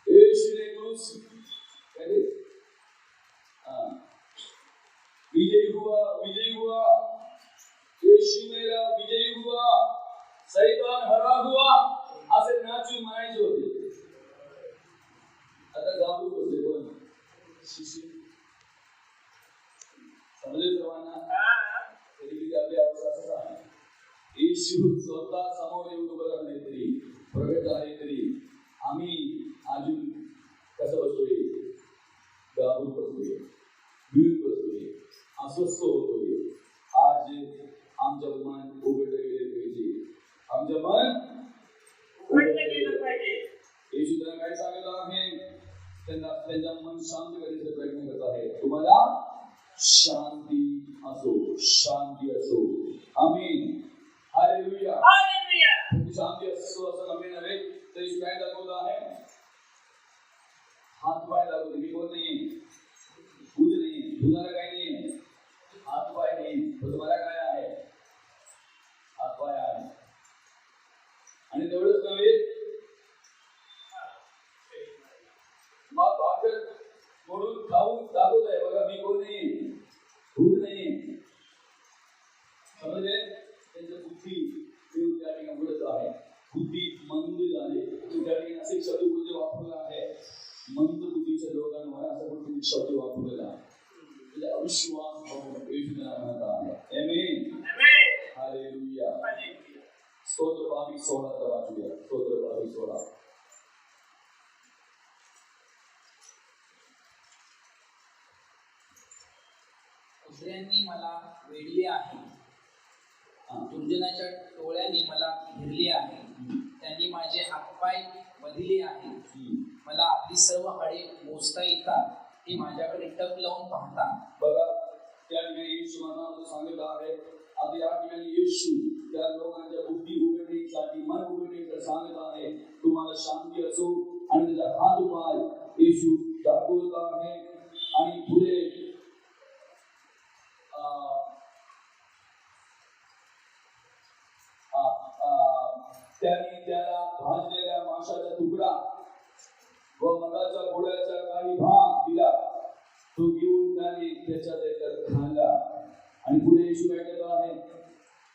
येशूने क्रूस विजयी हुआ, विजयी हुआ, येशू मेरा विजयी हुआ, शैतान हरा हुआ असे नाचून म्हणायचे होते. आता घाबरून बसले कोण? शिष्य. समजले सर्वांना? तरी आपली अवस्था असं आहे. येशू स्वतः समोर येऊन उभं राहिले तरी, प्रगट झाले तरी आम्ही अजून कसं बसतोय? घाबरून बसतोय, भिऊन बसतोय, अस्वस्थ होतोय. आज आमचं मन उघडलं गेले पाहिजे. आमचं मन उघडलं गेलं पाहिजे. येशू त्यांना काय सांगत आहे? त्यांचा मन शांत करण्याचा प्रयत्न करत आहे. तुम्हाला शांती असो, शांती असो. आमीन. Hallelujah, hallelujah. शांती असो असं नव्हे नव्हे तर येशू काय दाखवत आहे? हात पाय दाखवते. मी बोलत नाही, दूध नाही, दुधाला काय नाही, हात पाय नाही. तुम्हाला काय आहे? हात पाय आहे. आणि तेवढंच नव्हे, मग भाकर म्हणून खाऊन दाखवत आहे, बघा मी कोण नाही, दूध नाही. समजले? त्यांची बुद्धी त्या ठिकाणी उघडत आहे. बुद्धी मंद झाली. त्या ठिकाणी असे शब्द बुद्धी वापरला आहे. मंद बुद्धीच्या लोकांवर असा बुद्धी शब्द वापरलेला आहे. म्हणजे अविश्वास म्हणत आहे. आमेन, हालेलुया. स्तोत्र 22:16 वाचूया. स्तोत्र 22:16. कुत्र्यांनी मला वेढले आहे, दुर्जनाच्या टोळ्याने मला घेरले आहे. त्यांनी माझे हातपाय बधिले आहे. मला आपली सर्व हाडे मोजता येतात. ते माझ्याकडे टक लावून पाहतात. बघा, त्या ठिकाणी येशू मनामध्ये सांगितलं आहे. आता या ठिकाणी येशू त्या लोकांच्या बुद्धी उघडण्यासाठी, मन उघडण्यासाठी सांगत आहे, तुम्हाला शांती असो. आणि त्याचा हात पाय येशू दाखवत आहे. आणि तो घेऊन त्याने त्याच्या देशात खाल्ला आणि पुढे येशू काय करत आहे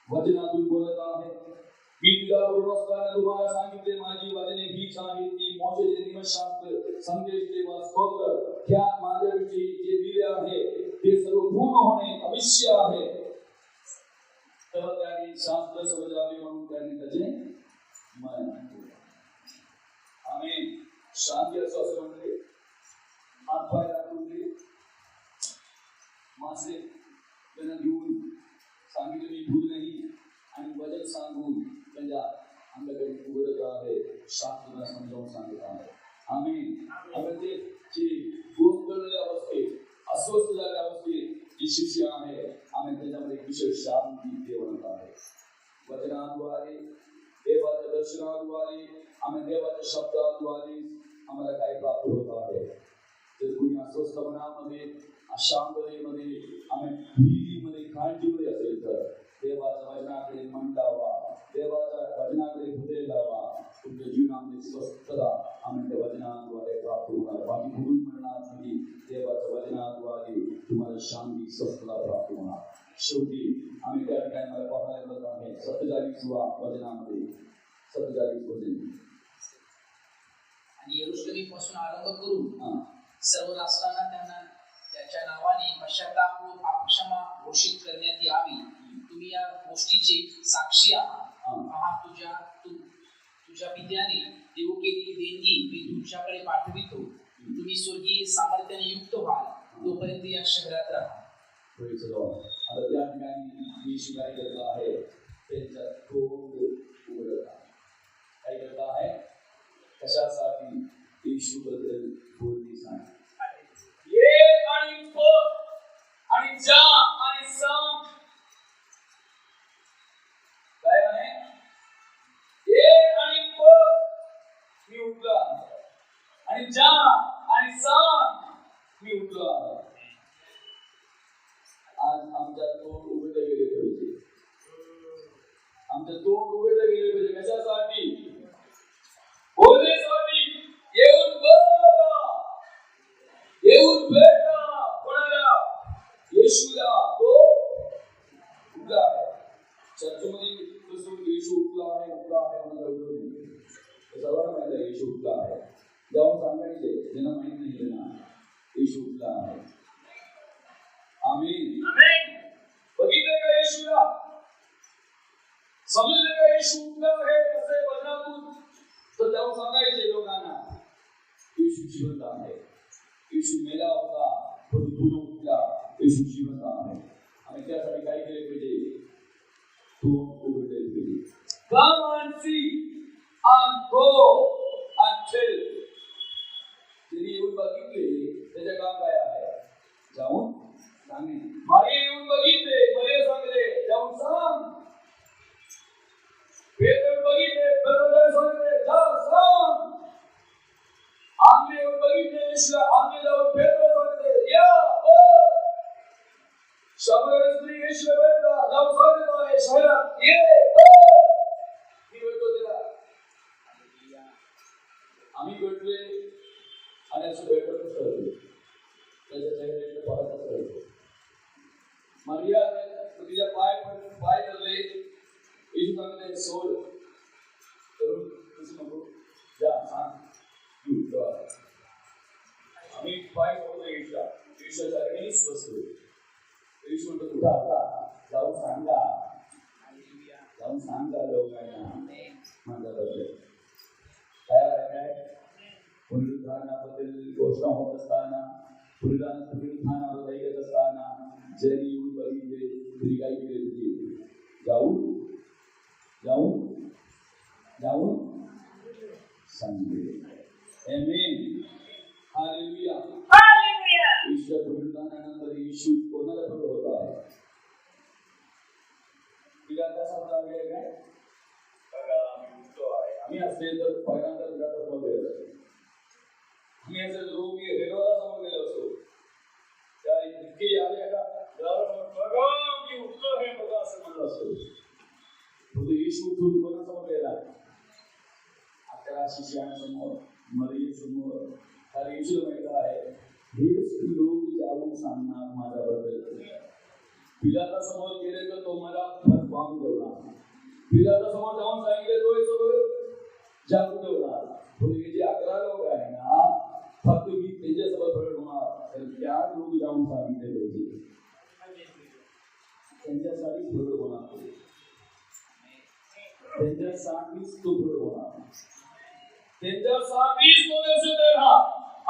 वचनातून बोलत आहे मी तुझ्याबरोबर असताना तुम्हाला सांगितले माझी वचने हीच आहेत की मोशेचे नियमशास्त्र संदेश देवा स्तोत्र ह्यात माझ्याविषयी जे लिहिले आहे ते सर्व पूर्ण होणे अवश्य आहे तेव्हा त्याने शास्त्र समजावे म्हणून त्याने त्याचे मन आम्ही शांती असं असं म्हणले हातपाय दाखवून दे मासे त्यांना घेऊन सांगितले मी भूल नाही आणि वचन सांगून त्यांच्या अंगाकडे उघडत आहे शास्त्राला समजावून सांगत आहे आम्ही आपण ते जे गोंधळलेल्या अवस्थेत अस्वस्थ झालेल्या अवस्थेत जी शिष्य आहे आम्ही त्याच्यामध्ये विशेष शांती देवत आहे वचनाद्वारे देवाच्या दर्शनाद्वारे आम्ही देवाच्या शब्दाद्वारे आम्हाला काय प्राप्त होत आहे जर कोणी अस्वस्थपणामध्ये अशांततेमध्ये आम्ही भीतीमध्ये काळजीमध्ये असेल तर देवाच्या वचनाकडे मन लावा देवाच्या वचनाकडे हृदय लावा तुमच्या जीवनामध्ये स्वस्थता आम्ही त्या वचनाद्वारे प्राप्त होणार बाकी कुठून म्हणणार नाही देवाच्या वचनाद्वारे तुम्हाला शांती स्वस्थता प्राप्त होणार शेवटी आम्ही त्या ठिकाणी मला पाहायला मिळत आहे 47 वचनामध्ये 47 वचन आणि यरूशलेमीपासून आरंभ करून सर्व राष्ट्रांना त्यांना त्याच्या नावाने पश्चाताप व पापक्षमा घोषित करण्यात यावी तुम्ही या गोष्टीचे साक्षी आहात पहा तुझ्या पित्याने देऊ केलेली देणगी मी तुमच्याकडे पाठवितो तुम्ही स्वर्गीय सामर्थ्याने युक्त व्हाल तोपर्यंत या शहरात राहा आता त्या ठिकाणी येशू काय करत आहे त्यांचा तोंड उघडत आहे काय करत आहे कशासाठी येशू बद्दल बोलणी सांग ये आणि तो आणि जा आणि सांग काय आहे ये आणि तो मी उठलो आणि जा आणि सांग मी उठलो आज आमच्या तोंड उघडले गेले पाहिजे आमचं तोंड उघडले गेले पाहिजे कशासाठी बोलण्यासाठी येऊन बोला येऊन भेटा कोणाला येशूला तो उठला चर्चमध्ये कसं येशू उठला आहे म्हणून सर्वांना माहिती आहे येशू उठला आहे जाऊन सांगायचे ज्यांना माहित नाही ना येशू उठला आहे आमीन बघितले का येशूला समजले का येशू उठला आहे असे वचनातून तर जाऊन सांगायचे लोकांना येशू जिवंत आहे येशू मेला होता परंतु उठला येशू जिवंत आहे आणि त्यासाठी काय केले पाहिजे तो उघडले पाहिजे Come and see and go and tell. त्यांनी येऊन बघितले त्याचे काम काय आहे जाऊन सांगणे मागे येऊन बघितले बरे सांगले जाऊन सांग पेत्र बघितले पेत्र सांगले जा सांग आम्ही येऊन बघितले येशूला आम्ही जाऊन पेत्र सांगले या शंभर स्त्री येशूला भेटला जाऊन सांगत आहे शहरात ये मी भेटतो तिला आम्ही भेटले आणि असं भेटतच राहतो त्याच्या चेहऱ्याकडे पाहतच राहतो मारिया तिच्या पाय धरले येशू सांगते सोड करून तसं नको जा सांग आम्ही पाय सोडतो येशूच्या ठिकाणीच बसलो येशू म्हणतो कुठं आता जाऊन सांगा लोकांना माझ्याबद्दल तयार आहे काय पुनरुत्थानाबद्दल घोषणा होत असताना पुनरुत्थानावर ऐकत असताना जरी येऊन बघितले तरी काय केले होते जाऊन सांगितले आमेन हालेलुया ईश्वर पुनरुत्थानानंतर येशू कोणाला प्रकट होत आहे तिला कसा लागले काय आम्ही असेल तर पहिल्यांदा तुझ्या समोर गेलो असतो आम्ही असं रोगी हेरोला समोर गेलो असतो त्या इतके आले का बघा मी उठलो हे बघा असं म्हणलं असतो तो येशू उठून कोणासमोर गेला 11 शिष्यांसमोर मरियेसमोर कारण येशूला माहिती आहे हे लोक सांगणार माझ्याबद्दल. पिलाता समोर गेले तर तो मला फसवान ठेवणार. पिलाता समोर जाऊन सांगितले तो हे सगळं जागून ठेवणार. हे जे 11 लोक आहे ना, फक्त मी त्याच्यासोबत प्रकट होणार, तर त्या लोक जाऊन सांगितले पाहिजे त्यांच्यासाठी प्रकट होणार. त्यांच्यासाठीच तो प्रकट होणार. त्यांच्यासाठीच तो दर्शन देणार.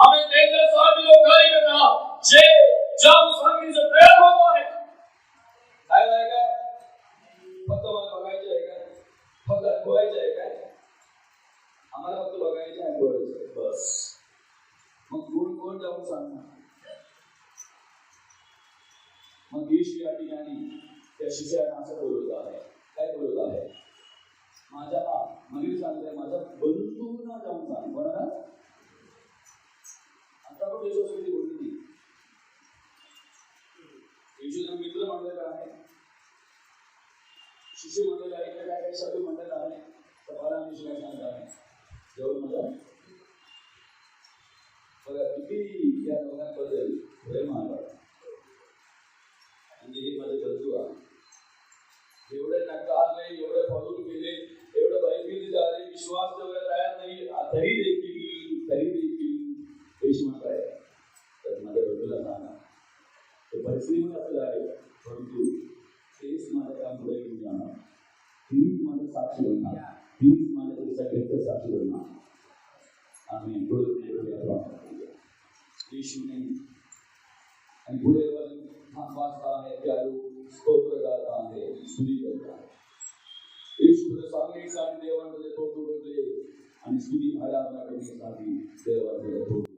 आम्ही त्यांच्यासाठी लोक काय करणार जे जाऊ सांगण्याचं तयार होत आहे. काय फक्त मला बघायचं आहे काय? फक्त ऐकवायचं आहे काय? आम्हाला फक्त बघायचं आहे, ऐकवायचं आहे बस. मग कोण जाऊन सांगणार? मग येशू या ठिकाणी त्या शिष्याला असं बोलत आहे. काय बोलत आहे? माझ्या मला सांगताय माझ्या बंधूंना जाऊन सांग. कोणाला? आता पण येशूसाठी बोलली नाही. येशूचा मित्र म्हणलेला आहे, शिष्य म्हणलेला आहे, काय शब्द म्हणलेला आहे. कपाला आणि शिवाय सांगत आहे जवळ मला बघा किती या लोकांबद्दल प्रेम आहे. म्हणजे हे माझे बंधू आहे. एवढे नकारले, एवढे फॉलो केले, एवढं बायबल झाले, विश्वास ठेवायला तयार नाही, तरी देखील पैसे म्हणताय. तर माझ्या बंधूला सांगा ते परिस्थितीमध्ये असं झाले, परंतु तेच माझ्या काम पुढे घेऊन जाणार. तीच माझं साक्षी बनणार. तीच माझ्या सगळ्यांचं साक्षी बनणार. आम्ही येशूने आणि पुढे वाचता आहे त्या लोक स्तोत्र गात आहे, स्तुती करतात. येशूला सांगण्यासाठी देवाने स्तोत्र करले आणि स्तुती आराधना करण्यासाठी देवाने